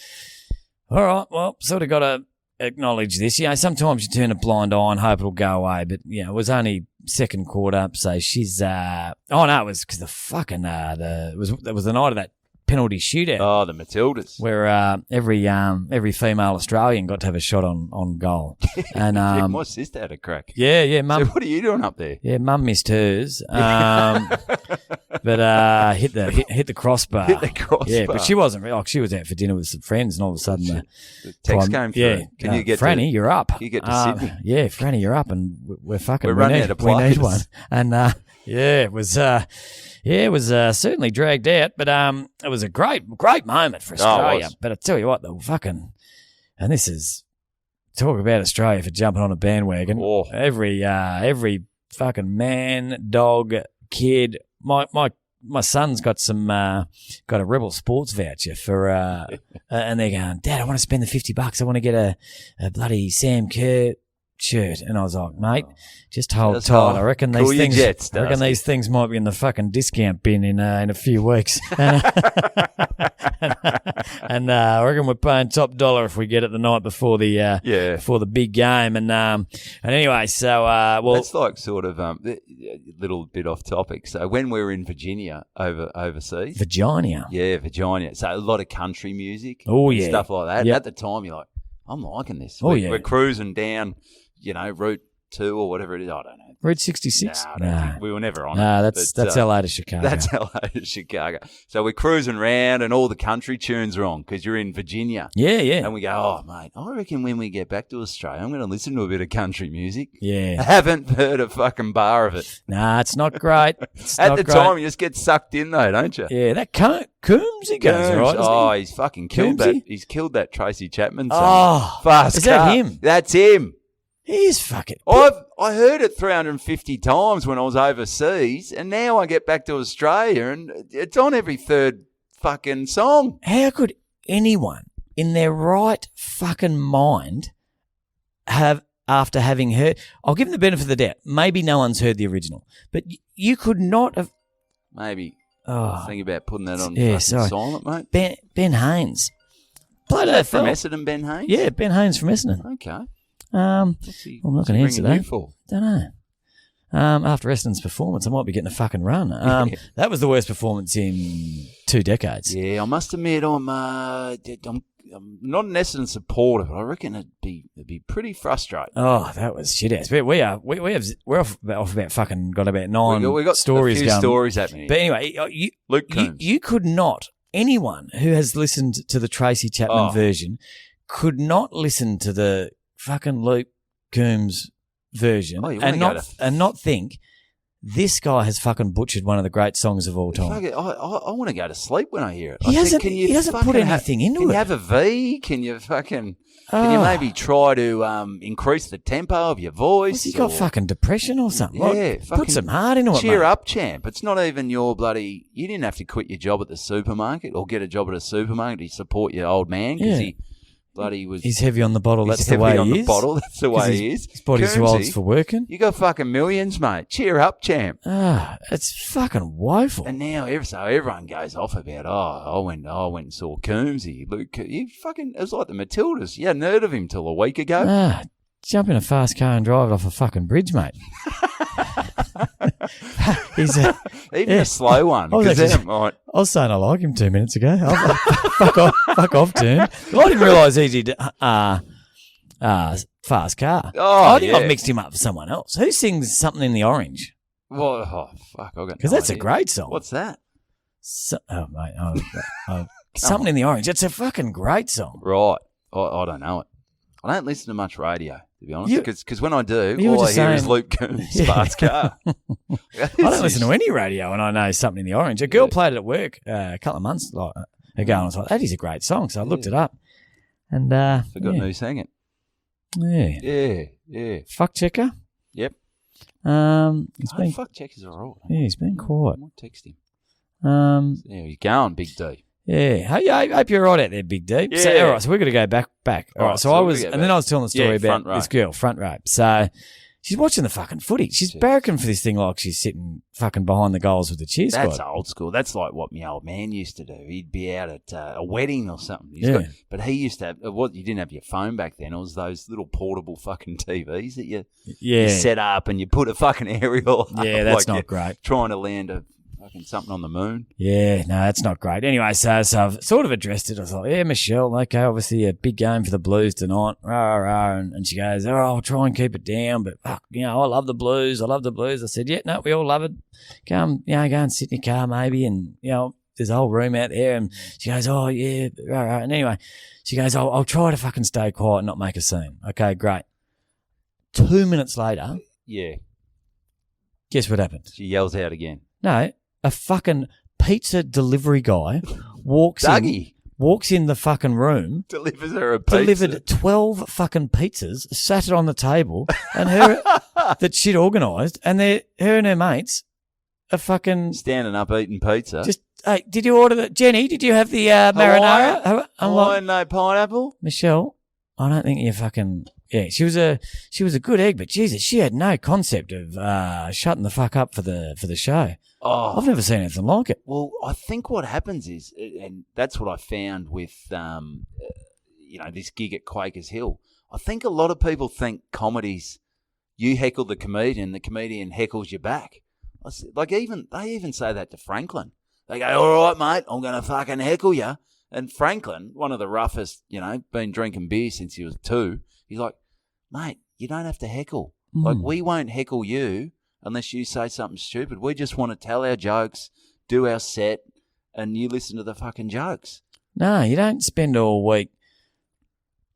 all right, well, sort of got to acknowledge this. You know, sometimes you turn a blind eye and hope it'll go away, but you know, it was only second quarter, so she's it was because the fucking it was the night of that penalty shootout. Oh, the Matildas. Where every female Australian got to have a shot on goal, and Yeah, my sister had a crack. yeah, mum. So what are you doing up there? Yeah, mum missed hers, but hit the crossbar. Hit the crossbar. Yeah, but she wasn't. Like, she was out for dinner with some friends, and all of a sudden The text came through. Yeah, Can you get Franny, you're up. you get to Sydney? Yeah, Franny, you're up, and we're fucking. We're running out of We need players. one, and it was certainly dragged out, but it was a great moment for Australia. was. But I tell you what, the fucking, and this is talk about Australia for jumping on a bandwagon. Oh. Every fucking man, dog, kid. My son's got a Rebel Sports voucher for and they're going, Dad, I want to spend the $50. I want to get a bloody Sam Kerr shirt. And I was like, mate, just hold Just tight. hold. I reckon Cool these your things. jets, I reckon Dusty. these things might be in the fucking discount bin in a few weeks. And I reckon we're paying top dollar if we get it the night before the big game. And anyway, so That's like sort of a little bit off topic. So when we were in Virginia overseas, Virginia. yeah, Virginia. So a lot of country music, Oh, and yeah. stuff like that. Yep. At the time, you're like, I'm liking this. Oh, yeah. We're cruising down, Route 2 or whatever it is. I don't know. Route 66. Nah, I don't think we were never on Nah, it. that's LA to Chicago. That's LA to Chicago. So we're cruising around and all the country tunes are on because you're in Virginia. yeah. And we go, oh, mate, I reckon when we get back to Australia, I'm going to listen to a bit of country music. I Yeah. haven't heard a fucking bar of it. Nah, it's not great. It's At not the great. time, you just get sucked in, though, don't you? Yeah, that Coombs he goes, Coombs, right? oh, he's fucking killed Coombsy? that. He's killed that Tracy Chapman song. Oh, Fast is that Car. him? That's him. He is fucking. I heard it 350 times when I was overseas, and now I get back to Australia, and it's on every third fucking song. How could anyone in their right fucking mind have, after having heard, I'll give them the benefit of the doubt, maybe no one's heard the original, but you could not have. Maybe Oh, think about putting that on yeah, fucking sorry. silent, mate. Ben Haynes. Played Is that from AFL. Essendon, Ben Haynes? Yeah, Ben Haynes from Essendon. Okay. What's he I'm not gonna answer ringing you that. for? Don't know. After Essendon's performance, I might be getting a fucking run. That was the worst performance in 2 decades. Yeah, I must admit, I'm not an Essendon supporter, but I reckon it'd be pretty frustrating. Oh, that was shit ass. We're off about fucking got about 9 we got stories a few going. stories happening. But anyway, Luke Coombs. you could not, anyone who has listened to the Tracy Chapman version could not listen to the fucking Luke Coombs version Oh, you wanna and not think this guy has fucking butchered one of the great songs of all time. Fuck it, I want to go to sleep when I hear it. He I think, he doesn't put anything into Can it. you have a V? Can you maybe try to increase the tempo of your voice? Has he got or- fucking depression or something? Yeah, Like, put fucking some heart into it, Cheer mate. up, champ. It's not even your bloody... You didn't have to quit your job at the supermarket or get a job at a supermarket to support your old man because Yeah. he bloody was... He's heavy on the bottle. he's That's the heavy way on he the is. bottle. That's the 'Cause way he is. His body's too old Coombsy, for working. You got fucking millions, mate. Cheer up, champ. It's fucking woeful. And now everyone goes off about, I went and saw Coombsy. Luke, you fucking... It was like the Matildas. You hadn't heard of him till a week ago. Jump in a fast car and drive it off a fucking bridge, mate. He's Even a slow one. I was 'cause actually- then it might... I was saying I like him 2 minutes ago. Fuck off, Toon. I didn't realise he did fast car. Oh, I think yeah. I've mixed him up with someone else. Who sings Something in the Orange? Well, fuck, I got Because no that's a idea. great song. What's that? Something in the Orange. It's a fucking great song. Right. I don't know it. I don't listen to much radio, to be honest, You- because when I do, you were all I just hear is saying- Luke Coombs' Yeah. fast car. I don't listen to any radio and I know Something in the Orange. A girl played it at work a couple of months ago and I was like, that is a great song. So I looked it up. And Forgotten who sang it. Yeah. Yeah. Fuck checker. Yep. He's been Fuck check is all right. yeah, he's been quiet. I might text him. Um, There you going, Big D. yeah. Hey, I hope you're right out there, Big D. So, Yeah. all right, so we're going to go back. All right, so I we're was, gonna go and then back. I was telling the story Yeah, about front row. this girl, front row. So she's watching the fucking footy. She's Yeah. barracking for this thing like she's sitting fucking behind the goals with the cheer That's squad. old school. That's like what my old man used to do. He'd be out at a wedding or something. Yeah. But he used to have, you didn't have your phone back then. It was those little portable fucking TVs that you Yeah. set up and you put a fucking aerial up Yeah, that's like not great. trying to land a fucking something on the moon. Yeah, no, that's not great. Anyway, so I've sort of addressed it. I thought, yeah, Michelle, okay, obviously a big game for the Blues tonight. Rah, rah, rah. And she goes, oh, I'll try and keep it down, but fuck, I love the Blues. I said, yeah, no, we all love it. Go and sit in your car maybe, and there's a whole room out there. And she goes, oh yeah, rah, rah. And anyway, she goes, I'll try to fucking stay quiet and not make a scene. Okay, great. 2 minutes later, Yeah. guess what happened? She yells out again. No, a fucking pizza delivery guy walks in the fucking room, Delivers her a pizza. delivered 12 fucking pizzas, sat it on the table, and her that she'd organised, and her and her mates are fucking Standing up eating pizza. just. Hey, did you order the Jenny? Did you have the marinara? I'm like, no pineapple. Michelle, I don't think you fucking. Yeah, she was a good egg, but Jesus, she had no concept of shutting the fuck up for the show. Oh, I've never seen anything like it. well, I think what happens is, and that's what I found with, this gig at Quakers Hill. I think a lot of people think comedy's you heckle the comedian heckles you back. Like they even say that to Franklin. They go, all right, mate, I'm going to fucking heckle you. And Franklin, one of the roughest, been drinking beer since he was 2, he's like, mate, you don't have to heckle. Like, we won't heckle you unless you say something stupid. We just want to tell our jokes, do our set, and you listen to the fucking jokes. No, you don't spend all week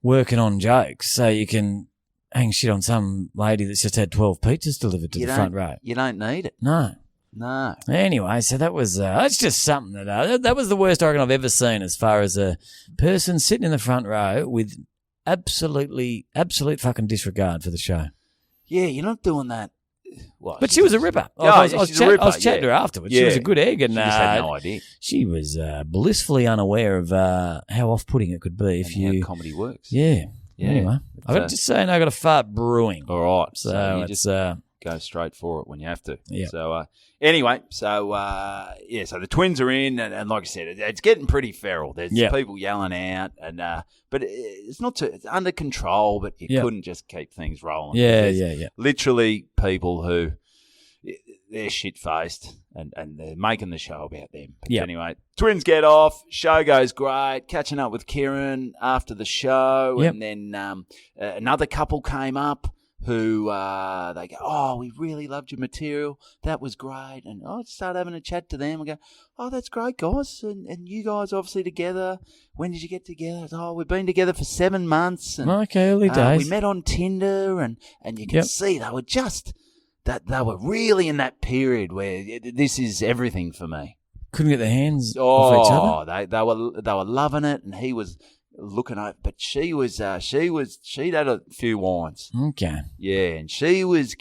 working on jokes so you can hang shit on some lady that's just had 12 pizzas delivered to the front row. You don't need it. No. No. Anyway, so that was that's just something that was the worst I reckon I've ever seen as far as a person sitting in the front row with absolute fucking disregard for the show. Yeah, you're not doing that. Well, but she was a ripper. Yeah, I was she's a ripper, chatting to her afterwards. She was a good egg, and she just had no idea. She was blissfully unaware of how off-putting it could be if how comedy works. Yeah. Anyway, I've got to just say, I got a fart brewing. All right, so you it's just go straight for it when you have to. Yeah. So anyway, so the Twins are in, and like I said, it's getting pretty feral. There's people yelling out, and but it's not it's under control. But you couldn't just keep things rolling. Yeah. Literally, people who they're shit faced, and they're making the show about them. But anyway, Twins get off. Show goes great. Catching up with Kieran after the show, and then another couple came up. Who they go, oh, we really loved your material. That was great. And I start having a chat to them. I go, oh, that's great, guys. And you guys obviously together. When did you get together? Oh, we've been together for 7 months. And, okay, early days. We met on Tinder, and you can see they were just they were really in that period where this is everything for me. Couldn't get their hands off each other. They were loving it, and he was looking over, but she'd had a few wines. Okay. Yeah, and she was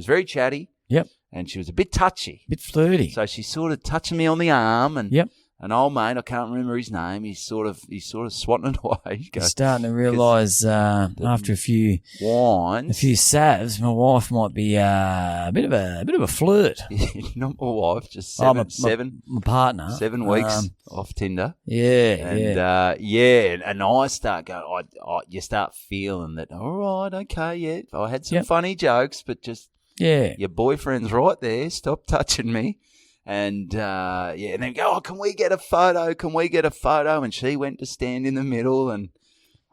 very chatty. Yep. And she was a bit touchy. Bit flirty. So she's sort of touching me on the arm, and an old mate, I can't remember his name, he's sort of swatting it away. You're starting to realise after a few wines, a few salves, my wife might be a bit of a flirt. Not my wife, just seven. My partner. 7 weeks off Tinder. Yeah, and I start going. You start feeling that. All right, okay, yeah. I had some funny jokes, but just your boyfriend's right there. Stop touching me. And, and then go, oh, can we get a photo? Can we get a photo? And she went to stand in the middle, and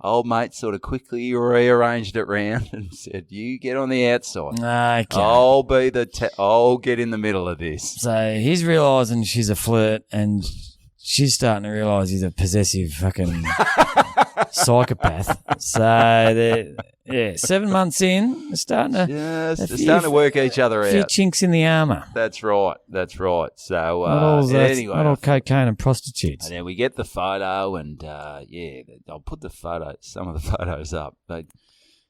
old mate sort of quickly rearranged it round and said, you get on the outside. Okay. I'll get in the middle of this. So he's realising she's a flirt, and she's starting to realise he's a possessive fucking psychopath. So 7 months in, they're starting to work each other out. A few chinks in the armour. That's right. So anyway, not all cocaine and prostitutes. And then we get the photo, and I'll put some of the photos up. But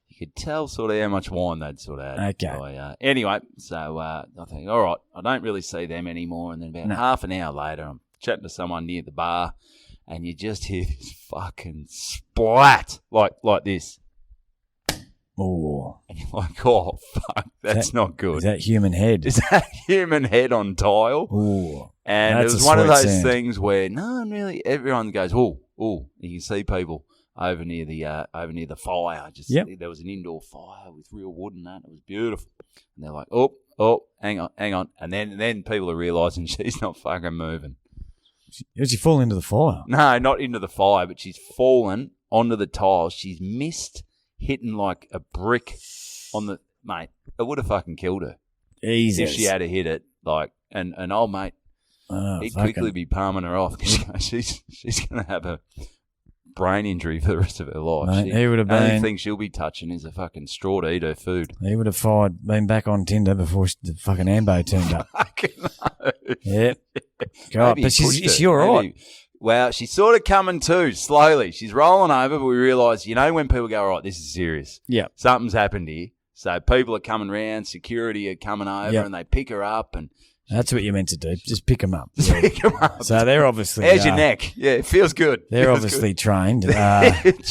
you could tell sort of how much wine they'd sort of had. Okay. Anyway, so I think, all right, I don't really see them anymore. And then about half an hour later, I'm chatting to someone near the bar, and you just hear this fucking splat like this. Oh. And you're like, oh, fuck, that's not good. Is that human head? Is that human head on tile? Ooh. And it was one of those things where no one really, everyone goes, oh. You can see people over near the fire. There was an indoor fire with real wood and that. It was beautiful. And they're like, oh, oh, hang on. And then people are realising she's not fucking moving. Did she fall into the fire? No, not into the fire, but she's fallen onto the tiles. She's missed hitting like a brick on the... Mate, it would have fucking killed her. Jesus. If she had to hit it. Like, and old mate, he'd quickly be palming her off because she's going to have a brain injury for the rest of her life. Mate, he would have the only been... thing she'll be touching is a fucking straw to eat her food. He would have been back on Tinder before the fucking Ambo turned up. Yep. God, but is she all right? Well, she's sort of coming to, slowly. She's rolling over, but we realise, when people go, all right, this is serious. Yeah. Something's happened here. So people are coming round, security are coming over, and they pick her up. And that's what you meant to do. Just pick them up. Pick them up. So they're obviously... There's your neck. Yeah, it feels good. They're obviously trained. Trained.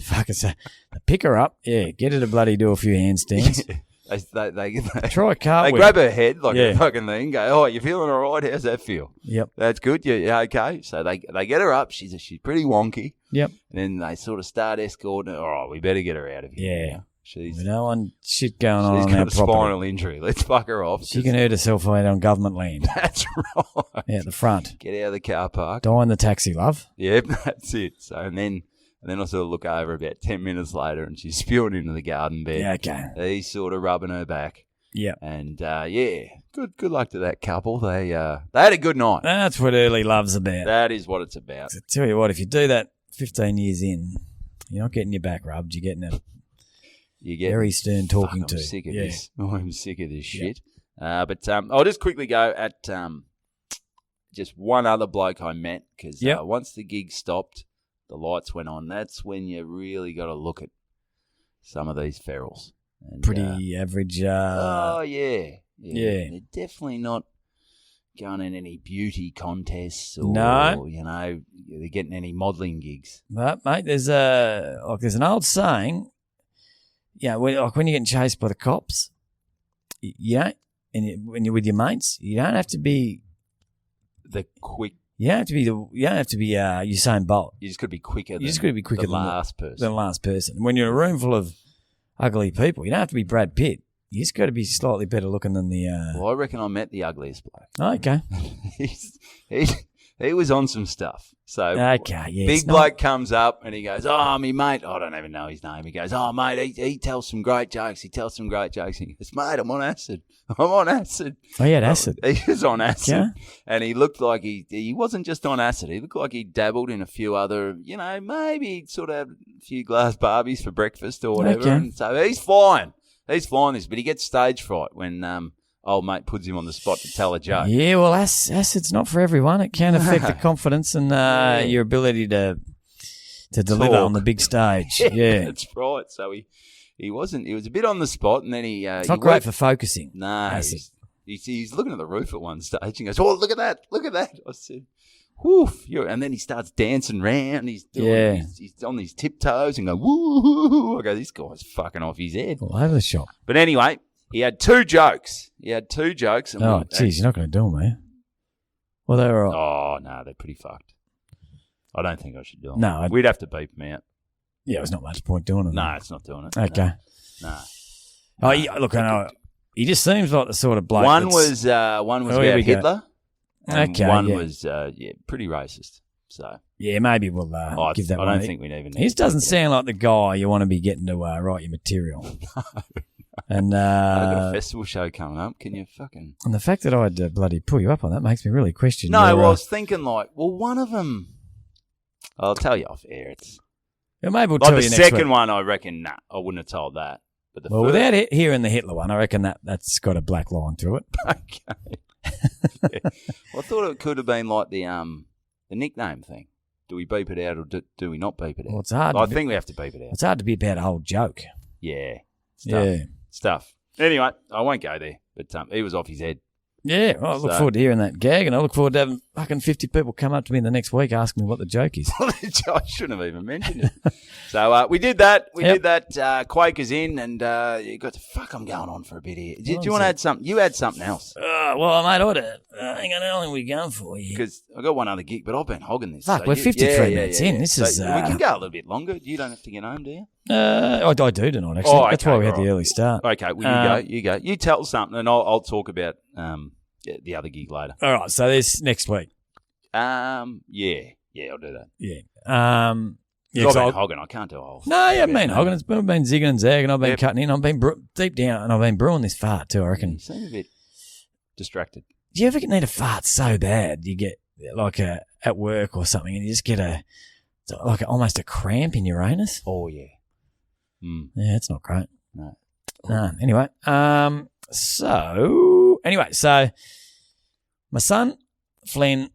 Fuck it. So they pick her up. Yeah, get her to bloody do a few handstands. They try a cartwheel. They grab her head like a fucking thing. Go, oh, you feeling all right? How's that feel? Yep. That's good. Yeah, okay. So they get her up. She's pretty wonky. Yep. And then they sort of start escorting her. All right, we better get her out of here. Yeah. We don't want shit going on. She's got a property. spinal injury. Let's fuck her off. She can hurt herself out on government land. That's right. Yeah, at the front. Get out of the car park. Die in the taxi, love. Yep, that's it. So and then I sort of look over about 10 minutes later, and she's spewing into the garden bed. Yeah, okay. He's sort of rubbing her back. Yeah. And good luck to that couple. They had a good night. That's what early love's about. That is what it's about. I tell you what, if you do that 15 years in, you're not getting your back rubbed. You're getting a very stern talking to. I'm sick of this. I'm sick of this shit. But I'll just quickly go at just one other bloke I met because once the gig stopped, the lights went on. That's when you really got to look at some of these ferals. And, pretty average. Yeah. They're definitely not going in any beauty contests or, they're getting any modelling gigs. But, mate, there's an old saying, when you're getting chased by the cops, and when you're with your mates, you don't have to be the quick. You don't have to be Usain Bolt. You just got to be quicker. You just got to be quicker than the last person. When you're in a room full of ugly people, you don't have to be Brad Pitt. You just got to be slightly better looking than the... Well, I reckon I met the ugliest bloke. Oh, okay. He was on some stuff. So big bloke comes up and he goes, oh, me mate. I don't even know his name. He goes, oh, mate, he tells some great jokes. He goes, mate, I'm on acid. Oh, he had acid? He was on acid. Yeah. And he looked like he wasn't just on acid. He looked like he dabbled in a few other, maybe he'd sort of have a few glass Barbies for breakfast or whatever. Okay. And so he's flying. He's flying this, but he gets stage fright when old mate puts him on the spot to tell a joke. Yeah, well, acid's not for everyone. It can affect the confidence and your ability to deliver on the big stage. Yeah, that's right. So he was a bit on the spot, and then it's not great for focusing. No, he's looking at the roof at one stage and goes, "Oh, look at that! I said, "Woof!" And then he starts dancing around. He's on his tiptoes and going, "Woo!" I go, "This guy's fucking off his head." All over the shop. But anyway, he had two jokes. And oh, geez, you're not going to do them, are you? Well, they were all... Oh, no, they're pretty fucked. I don't think I should do them. No. We'd have to beep them out. Yeah, there's not much point doing them. No, it's not doing it. Okay. No. Oh, yeah, look, I know. He just seems like the sort of bloke One was about Hitler. Okay, one was pretty racist. So yeah, maybe we'll give that one. I don't think we even. He just doesn't sound like the guy you want to be getting to write your material. And I've got a festival show coming up. Can you fucking? And the fact that I'd bloody pull you up on that makes me really question. No, I was thinking one of them. I'll tell you off air. It's maybe we'll tell you next week. The second one, I reckon. I wouldn't have told that. But the first... without hearing the Hitler one, I reckon that's got a black line through it. Okay. Well, I thought it could have been like the nickname thing. Do we beep it out or do we not beep it out? Well, it's hard. I think we have to beep it out. It's hard to be about a whole joke. Yeah. Stuff. Anyway, I won't go there. But he was off his head. Yeah, well, I look forward to hearing that gag, and I look forward to having fucking 50 people come up to me in the next week asking me what the joke is. I shouldn't have even mentioned it. So we did that. We did that. Quaker's in, and you got to I'm going on for a bit here. Do you want to add something? You had something else. Well, mate, I ought to. Hang on, how long are we going for here? Because I got one other gig, but I've been hogging this. Fuck, we're 53 minutes in. This is. We can go a little bit longer. You don't have to get home, do you? I do tonight, actually. Oh, That's okay, why we had all the right. early start. Okay, well, you go. You tell something, and I'll talk about the other gig later. All right, so there's next week. Yeah, I'll do that. Yeah. Yeah, I've been hogging. I can't do a whole. No, you haven't been hogging. It's been zigging and zagging. I've been Yep. cutting in. I've been deep down, and I've been brewing this fart too, I reckon. You seem a bit distracted. Do you ever need a fart so bad you get like at work or something, and you just get almost a cramp in your anus? Oh yeah. Mm. Yeah, it's not great. No. No. Anyway, so my son Flynn,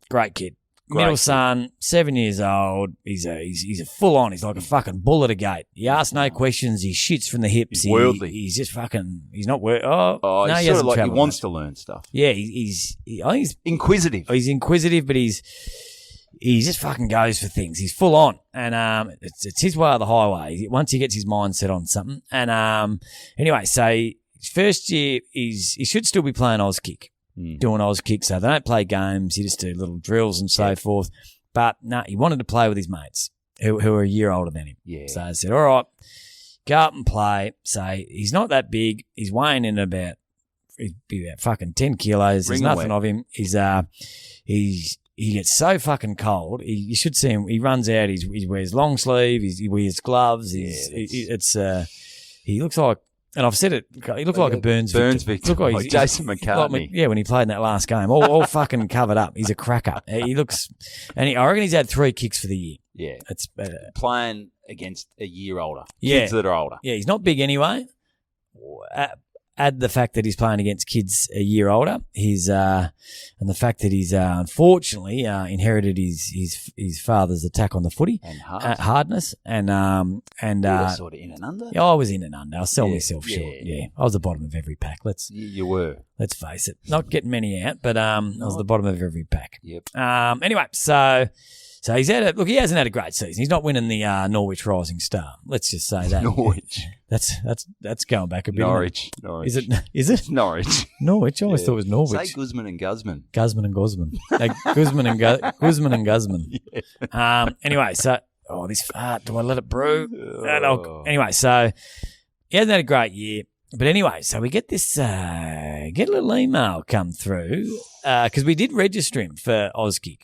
great kid. Middle kid. son, 7 years old. He's a full on. He's like a fucking bull at a gate. He asks no questions. He shits from the hips. He's worldly. He's just fucking. He's not world. Oh, no, he's he sort of hasn't like he travelled wants much. to learn stuff. Yeah, he's Inquisitive. He's inquisitive, but he just fucking goes for things. He's full on, and it's his way or the highway. Once he gets his mind set on something, and anyway, so his first year he should still be playing Auskick, doing Auskick. So they don't play games; you just do little drills and so forth. But no, he wanted to play with his mates who are a year older than him. Yeah. So I said, all right, go up and play. So he's not that big. He's weighing in he'd be about fucking 10 kilos. There's nothing of him. He gets so fucking cold. You should see him. He runs out. He wears long sleeve. He wears gloves. He looks like, and I've said it. He looks like a Burns victim. Look Like Jason McCartney. Like, when he played in that last game, all fucking covered up. He's a cracker. He looks, and I reckon he's had 3 kicks for the year. Yeah, it's playing against a year older. Yeah. Kids that are older. Yeah, he's not big anyway. Add the fact that he's playing against kids a year older, and the fact that he's unfortunately inherited his father's attack on the footy And hardness, and you were sort of in and under. Yeah, I was in and under. I sell myself short. Yeah, I was the bottom of every pack. You were. Let's face it, not getting many out, but I was the bottom of every pack. Yep. Anyway, so he's he hasn't had a great season. He's not winning the Norwich Rising Star. Let's just say that. Norwich. That's going back a bit. Norwich. Is it? It's Norwich? Norwich. I always thought it was Norwich. Say Guzman and Guzman. Guzman and Guzman. Guzman and Guzman. Yeah. Anyway, so this fart. Do I let it brew? Anyway, so he hasn't had a great year. But anyway, so we get this get a little email come through because we did register him for Auskick.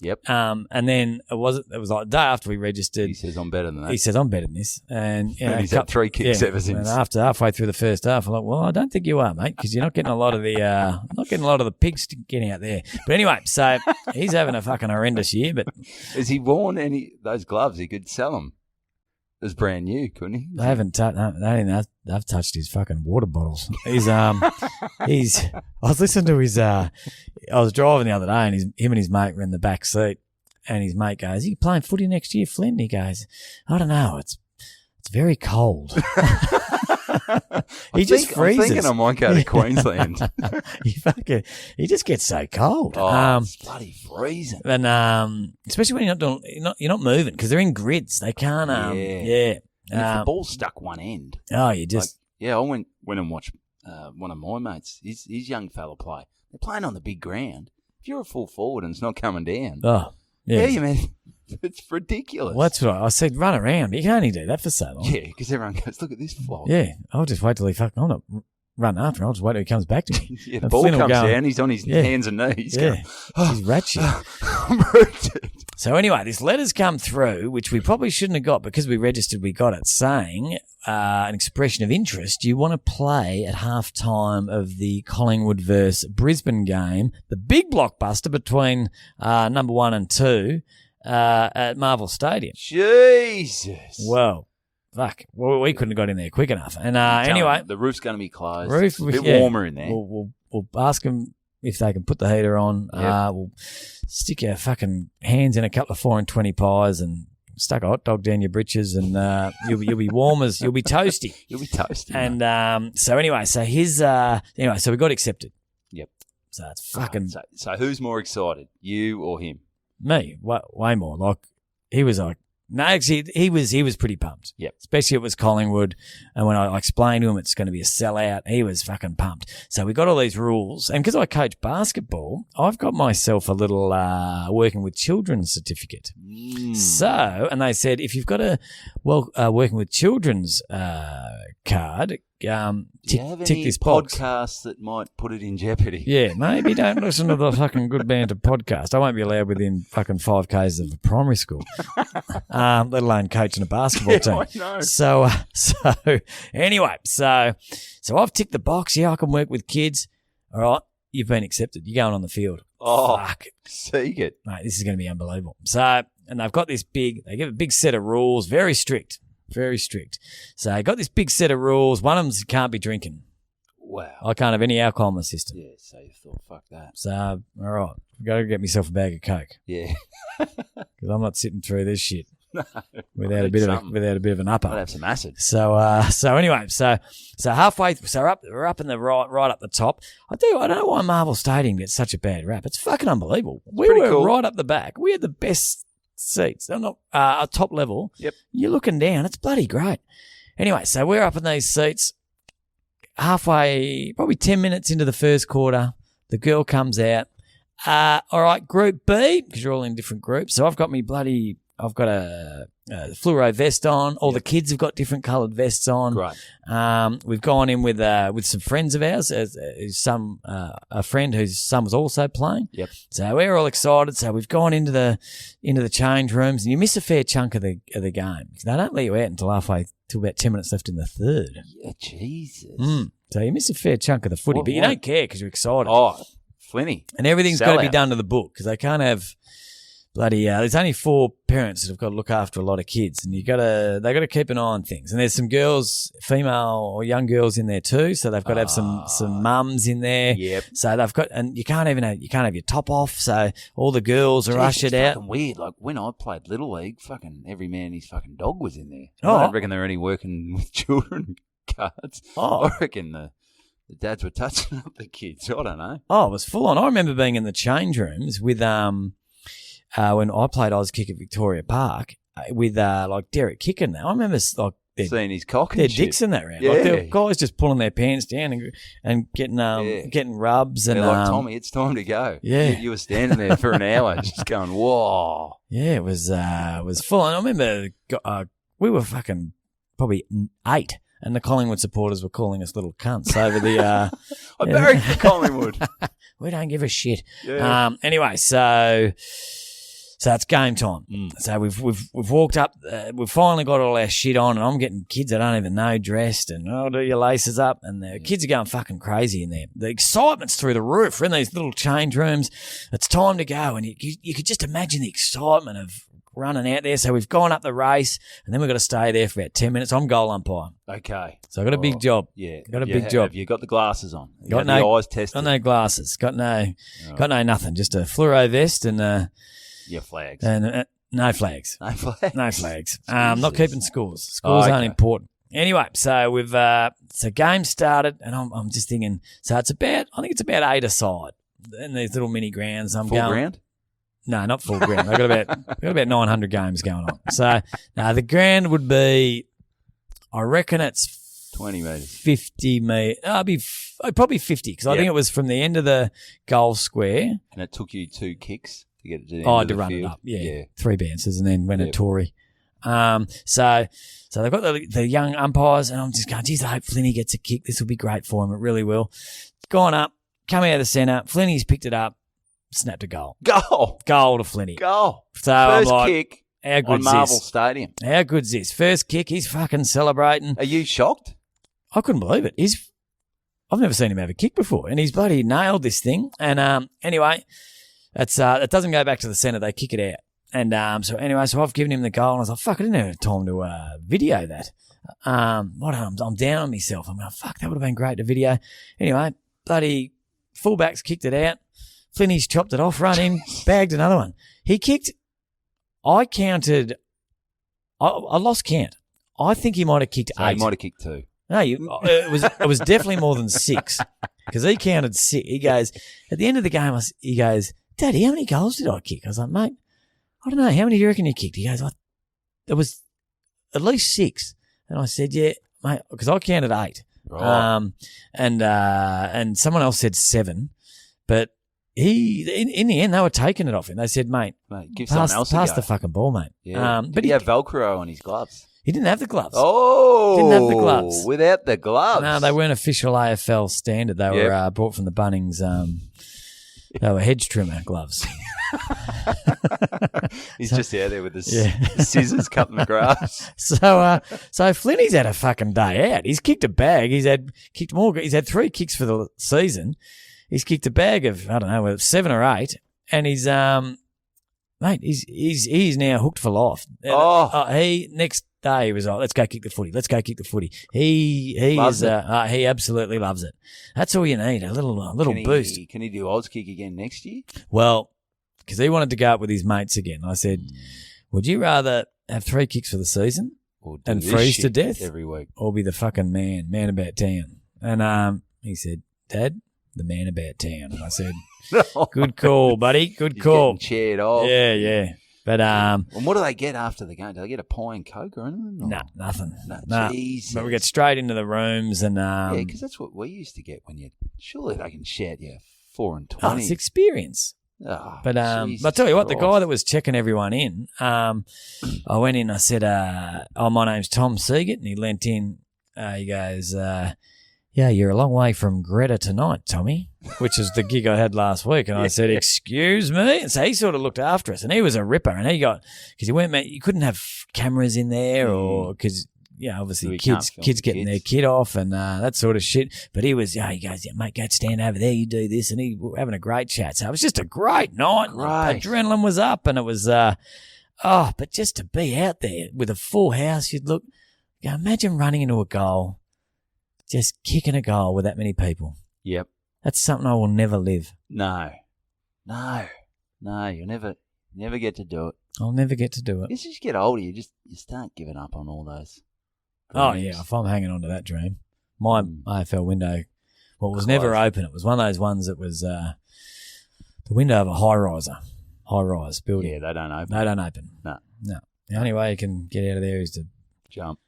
Yep. And then it was like the day after we registered. He says I'm better than that. He says I'm better than this, and he's had 3 kicks ever since. And halfway through the first half, I'm like, well, I don't think you are, mate, because you're not getting a lot of the pigs getting out there. But anyway, so he's having a fucking horrendous year. But has he worn those gloves? He could sell them as brand new, couldn't he? They haven't touched. They've touched his fucking water bottles. I was listening to his. I was driving the other day, and him and his mate were in the back seat, and his mate goes, "Are you playing footy next year, Flynn?" He goes, "I don't know. It's very cold." He just freezes. I'm thinking I might go to Queensland. He just gets so cold. It's bloody freezing. And especially when you're not moving because they're in grids. They can't. Yeah. And if the ball's stuck one end. Oh, you just. I went and watched one of my mates. His young fella play. They're playing on the big ground. If you're a full forward and it's not coming down. Oh, yeah. Yeah, man. It's ridiculous. Well, that's what I said. Run around. But you can only do that for so long. Yeah, because everyone goes, look at this flog. Yeah, I'll just wait till he fucking. I'll not run after him. I'll just wait till he comes back to me. Yeah, the ball comes down. He's on his hands and knees. Yeah, going, he's ratchet. I'm rooted. So anyway, this letter's come through, which we probably shouldn't have got because we registered. We got it saying an expression of interest. You want to play at halftime of the Collingwood versus Brisbane game, the big blockbuster between number 1 and 2 at Marvel Stadium. Jesus. Well, fuck. Well, we couldn't have got in there quick enough. And anyway, the roof's going to be closed. It's a bit warmer in there. We'll ask them if they can put the heater on. Yep. We'll stick our fucking hands in a couple of 4 and 20 pies and stuck a hot dog down your britches, and you'll be warm as you'll be toasty. You'll be toasty. And so anyway, so so we got accepted. Yep. So it's fucking. So who's more excited, you or him? Me, way more. Like he was like No, actually, he was pretty pumped. Yep. Especially it was Collingwood. And when I explained to him it's going to be a sellout, he was fucking pumped. So we got all these rules. And because I coach basketball, I've got myself a little working with children certificate. So, and they said, if you've got a working with children's card, Do you have tick any this box. podcasts that might put it in jeopardy? Yeah, maybe don't listen to the fucking Good Banter podcast. I won't be allowed within fucking 5 Ks of a primary school, let alone coaching a basketball team. I know. So anyway, so I've ticked the box. Yeah, I can work with kids. All right, you've been accepted. You're going on the field. Oh, fuck, Siegert. mate, this is going to be unbelievable. So, and they've got they give a big set of rules, very strict. Very strict. So I got this big set of rules. One of them is you can't be drinking. Wow. I can't have any alcohol in my system. Yeah, so you thought, fuck that. So, all right, I've got to get myself a bag of Coke Yeah. because I'm not sitting through this shit No. without a bit of an upper. I'd have some acid. So anyway, so halfway, so we're up in the right up the top. I don't know why Marvel Stadium gets such a bad rap. It's fucking unbelievable. We pretty were cool. right up the back. We had the best seats. They're not top level. Yep. You're looking down. It's bloody great. Anyway, so we're up in these seats. Halfway, probably 10 minutes into the first quarter, the girl comes out. All right, Group B, because you're all in different groups. So I've got a fluoro vest on. All the kids have got different coloured vests on. Right. We've gone in with some friends of ours, a friend whose son was also playing. Yep. So we're all excited. So we've gone into the change rooms, and you miss a fair chunk of the game. They don't let you out until about 10 minutes left in the third. Yeah, Jesus. So you miss a fair chunk of the footy, but you don't care because you're excited. Oh, Flinny. And everything's got to be Sellout. done to the book because they can't have bloody. There's only 4 parents that have got to look after a lot of kids, and they got to keep an eye on things. And there's some girls, female or young girls in there too, so they've got to have some mums in there. Yep. So they've got, and you can't have your top off. So all the girls are Jeez, ushered it's out. fucking weird. Like when I played Little League, fucking every man and his fucking dog was in there. Oh. I don't reckon there were any working with children cards. Oh. I reckon the dads were touching up the kids. I don't know. Oh, it was full on. I remember being in the change rooms with when I played Oz Kick at Victoria Park with like Derek Kicker. Now I remember like Seeing his cock and their shit. dicks in that round. Yeah. Like there were guys just pulling their pants down and getting rubs and They're like, Tommy, it's time to go. Yeah. You were standing there for an hour just going, whoa. yeah, it was full on. I remember we were fucking probably 8. And the Collingwood supporters were calling us little cunts over the. I buried the Collingwood. We don't give a shit. Yeah. Anyway, so it's game time. So we've walked up. We've finally got all our shit on, and I'm getting kids I don't even know dressed, and do your laces up, and the kids are going fucking crazy in there. The excitement's through the roof. We're in these little change rooms. It's time to go, and you could just imagine the excitement of running out there. So we've gone up the race, and then we've got to stay there for about 10 minutes. I'm goal umpire. Okay. So I've got a big job. Yeah. Got a big job. Have you got the glasses on? You Got got no- the eyes tested? Got no glasses. Got no nothing. Just a fluoro vest and Yeah, flags. no flags. No flags. No flags. Jesus. Not keeping scores. Scores aren't okay. important. Anyway, so we've so game started, and I'm just thinking. So I think it's about 8 aside in these little mini grounds. I'm Full going. ground? No, not full ground. I've got about 900 games going on. So now the ground would be, I reckon it's 20 metres. 50 metres. Probably 50 because I think it was from the end of the goal square. And it took you 2 kicks to get it to the end Oh, of to the run field. it up. Yeah. 3 bounces and then went a Yep. Tory. So they've got the young umpires, and I'm just going, geez, I hope Flinny gets a kick. This will be great for him. It really will. Gone up, coming out of the centre. Flinny's picked it up, snapped a goal. Goal. Goal to Flinny. Goal. So I'm First like, kick how on good's Marvel this? Stadium. How good's this? First kick, he's fucking celebrating. Are you shocked? I couldn't believe it. I've never seen him have a kick before, and he's bloody nailed this thing. And anyway, it doesn't go back to the centre. They kick it out. And so I've given him the goal, and I was like, fuck, I didn't have time to video that. I'm down on myself. I'm going, fuck, that would have been great to video. Anyway, bloody fullbacks kicked it out. Flinny's chopped it off, run in, bagged another one. He kicked. I counted. I lost count. I think he might have kicked So 8. he might have kicked 2. No, it was definitely more than 6 because he counted 6. He goes at the end of the game. He goes, Daddy, how many goals did I kick? I was like, mate, I don't know. How many do you reckon you kicked? He goes, there was at least 6. And I said, yeah, mate, because I counted 8. Right. And someone else said 7. But in the end, they were taking it off him. They said, mate, give someone else a pass go. the fucking ball, mate. Yeah. But he had Velcro on his gloves. he didn't have the gloves. Oh. Didn't have the gloves. Without the gloves. No, they weren't official AFL standard. They were brought from the Bunnings. They were hedge trimmer gloves. He's just out there with his scissors cutting the grass. So Flinty's had a fucking day out. He's kicked a bag. He's had 3 kicks for the season. He's kicked a bag of, I don't know, 7 or 8, and he's mate, he's now hooked for life. He next day he was like, let's go kick the footy. Let's go kick the footy. He absolutely loves it. That's all you need, a little boost. Can he do odds kick again next year? Well, because he wanted to go out with his mates again. I said, would you rather have 3 kicks for the season and freeze to death every week, or be the fucking man about town? And he said, Dad, the man about town. And I said, good call, buddy. Good call. He's getting chaired off. Yeah. But and what do they get after the game? Do they get a pie and coke or anything? No, nothing. No. Jesus. But we get straight into the rooms and yeah, because that's what we used to get when you. Surely they can shout you 4 and 20. it's experience. Oh, but I'll tell you what, the guy that was checking everyone in, I went in. I said, my name's Tom Siegert, and he leant in. He goes, yeah, you're a long way from Greta tonight, Tommy, which is the gig I had last week. And I said, excuse me? And so he sort of looked after us, and he was a ripper. And he got, because you couldn't have cameras in there or because, obviously kids getting their kid off and that sort of shit. But he was, he goes, mate, go stand over there, you do this. And he was having a great chat. So it was just a great night. Right. Adrenaline was up, and it was, but just to be out there with a full house, you'd look, imagine running into a goal. Just kicking a goal with that many people. Yep. That's something I will never live. No, you'll never get to do it. I'll never get to do it. As you get older, you start giving up on all those dreams. Oh, yeah, if I'm hanging on to that dream. My AFL window, it was never open. It was one of those ones that was the window of a high-rise building. Yeah, they don't open. They don't open. No. The only way you can get out of there is to jump.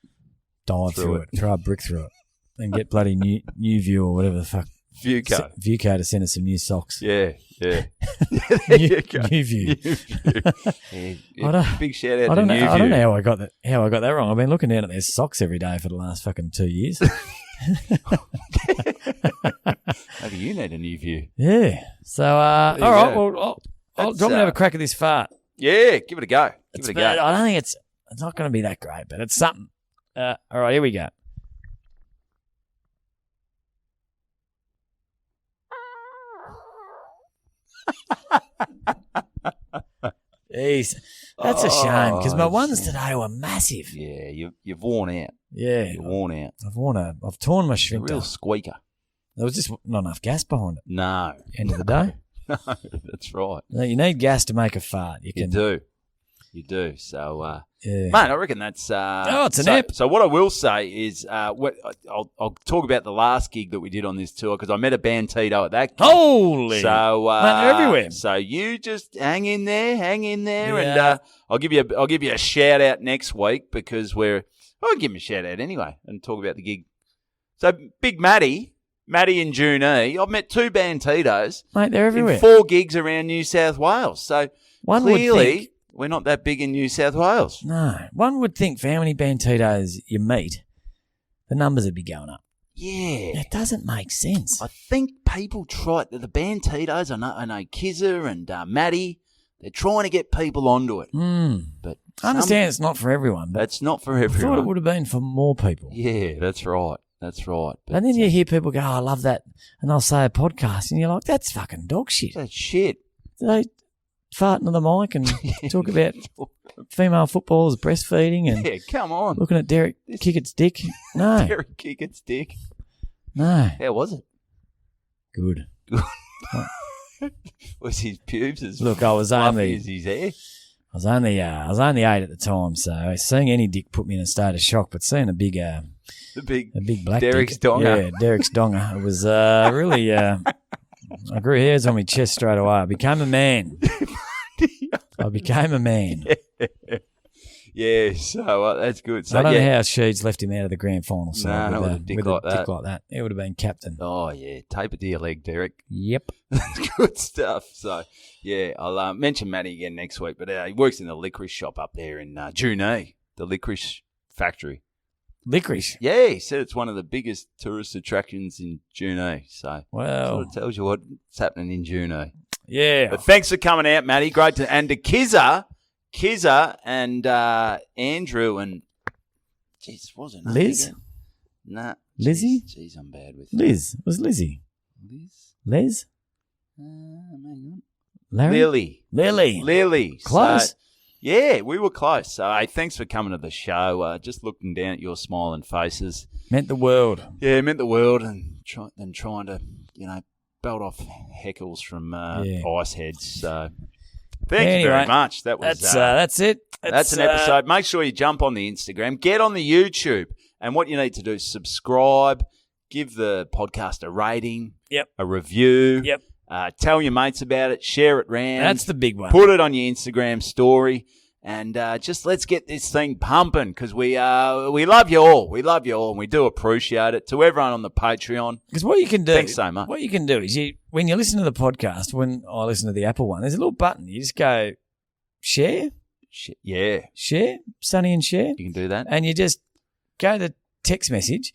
Dive through it, throw a brick through it. And get bloody new view or whatever the fuck. Viewco to send us some new socks. Yeah. New view. Big shout out I don't to know, New View. I don't know how I got that wrong. I've been looking down at their socks every day for the last fucking 2 years. Maybe you need a New View. Yeah. So, all right. Well, do you want me to have a crack at this fart? Yeah, give it a go. I don't think it's not going to be that great, but it's something. All right, here we go. Jeez, that's a shame because my ones today were massive. Yeah, you've worn out. Yeah, you're worn out. I've torn my sphincter. A real squeaker. There was just not enough gas behind it. No. End of the day. No, that's right. You need gas to make a fart. You do. So, yeah. mate, I reckon that's. It's an app. So what I will say is, I'll talk about the last gig that we did on this tour because I met a Bantido at that gig. Holy! So mate, they're everywhere. So you just hang in there, yeah. and I'll give you a shout out next week because I'll give him a shout out anyway and talk about the gig. So Big Matty and Junee, I've met 2 Bantidos. Mate, they're everywhere. In 4 gigs around New South Wales. So one clearly, would think, we're not that big in New South Wales. No. One would think for how many Bantidos you meet, the numbers would be going up. Yeah. It doesn't make sense. I think people try, the Bantidos, I know Kizza and Matty, they're trying to get people onto it. But I understand it's not for everyone. But it's not for everyone. I thought it would have been for more people. Yeah, that's right. But, and then you hear people go, I love that. And they'll say a podcast. And you're like, that's fucking dog shit. That's shit. They fart into the mic and talk about female footballers breastfeeding and come on. Looking at Derek Kickett's dick. No. Derek Kickett's dick. No. How was it? Good. Was his pubes as Look, I was only as his hair? I was only 8 at the time, so seeing any dick put me in a state of shock. But seeing a big black Derek's dick, donger, Derek's donger, it was really. I grew hairs on my chest straight away. I became a man. Yeah, so that's good. So I don't yeah. know how Sheeds left him out of the grand final. So No, not with a dick like that. Dick like that. He would have been captain. Oh yeah, tape it to your leg, Derek. Yep. Good stuff. So yeah, I'll mention Matty again next week. But he works in the licorice shop up there in Junee, the licorice factory. Licorice. Yeah, he said it's one of the biggest tourist attractions in Junee. So Wow. sort of tells you what's happening in Junee. Yeah. But thanks for coming out, Matty. Great and to Kizza and Andrew and jeez, wasn't it? Liz? Nah. Lizzie? Jeez, I'm bad with Liz. It was Lizzie. Liz. Les? Hang on. Larry? Lily. Close. So, yeah, we were close. So, hey, thanks for coming to the show. Just looking down at your smiling faces. Meant the world. Yeah, it meant the world, and trying to, belt off heckles from ice heads. So, thank you very much. That was That's it. that's an episode. Make sure you jump on the Instagram, get on the YouTube, and what you need to do is subscribe, give the podcast a rating, a review, tell your mates about it, share it round. That's the big one. Put it on your Instagram story, and just let's get this thing pumping because we love you all. We love you all, and we do appreciate it. To everyone on the Patreon, because what you can do, thanks so much. What you can do is when you listen to the podcast, when I listen to the Apple one, there's a little button. You just go share, share, Sonny and share. You can do that, and you just go to text message.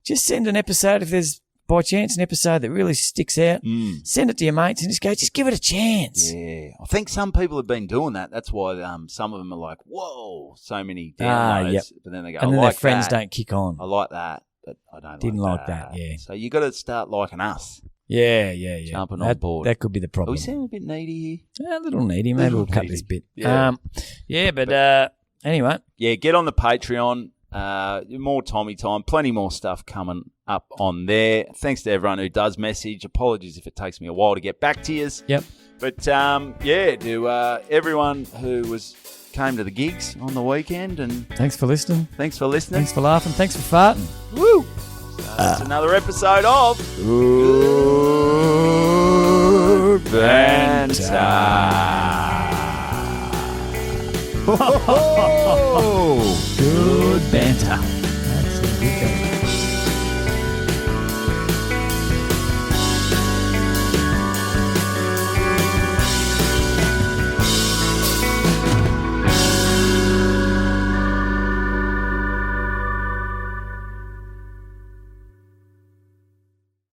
Just send an episode if there's by chance an episode that really sticks out. Send it to your mates and just give it a chance. Yeah, I think some people have been doing that. That's why some of them are like, "Whoa, so many downloads." But then they go, and then their friends don't kick on. I like that, but I didn't like that. Yeah. So you got to start liking us. Yeah. Jumping on board. That could be the problem. Are we sound a bit needy here? A little needy. Maybe we'll cut this bit. Yeah. But anyway. Yeah, get on the Patreon. More Tommy time. Plenty more stuff coming up on there. Thanks to everyone who does message. Apologies if it takes me a while to get back to you. Yep. But to everyone who came to the gigs on the weekend, and thanks for listening. Thanks for listening. Thanks for laughing. Thanks for farting. Woo! That's another episode of Good Banter.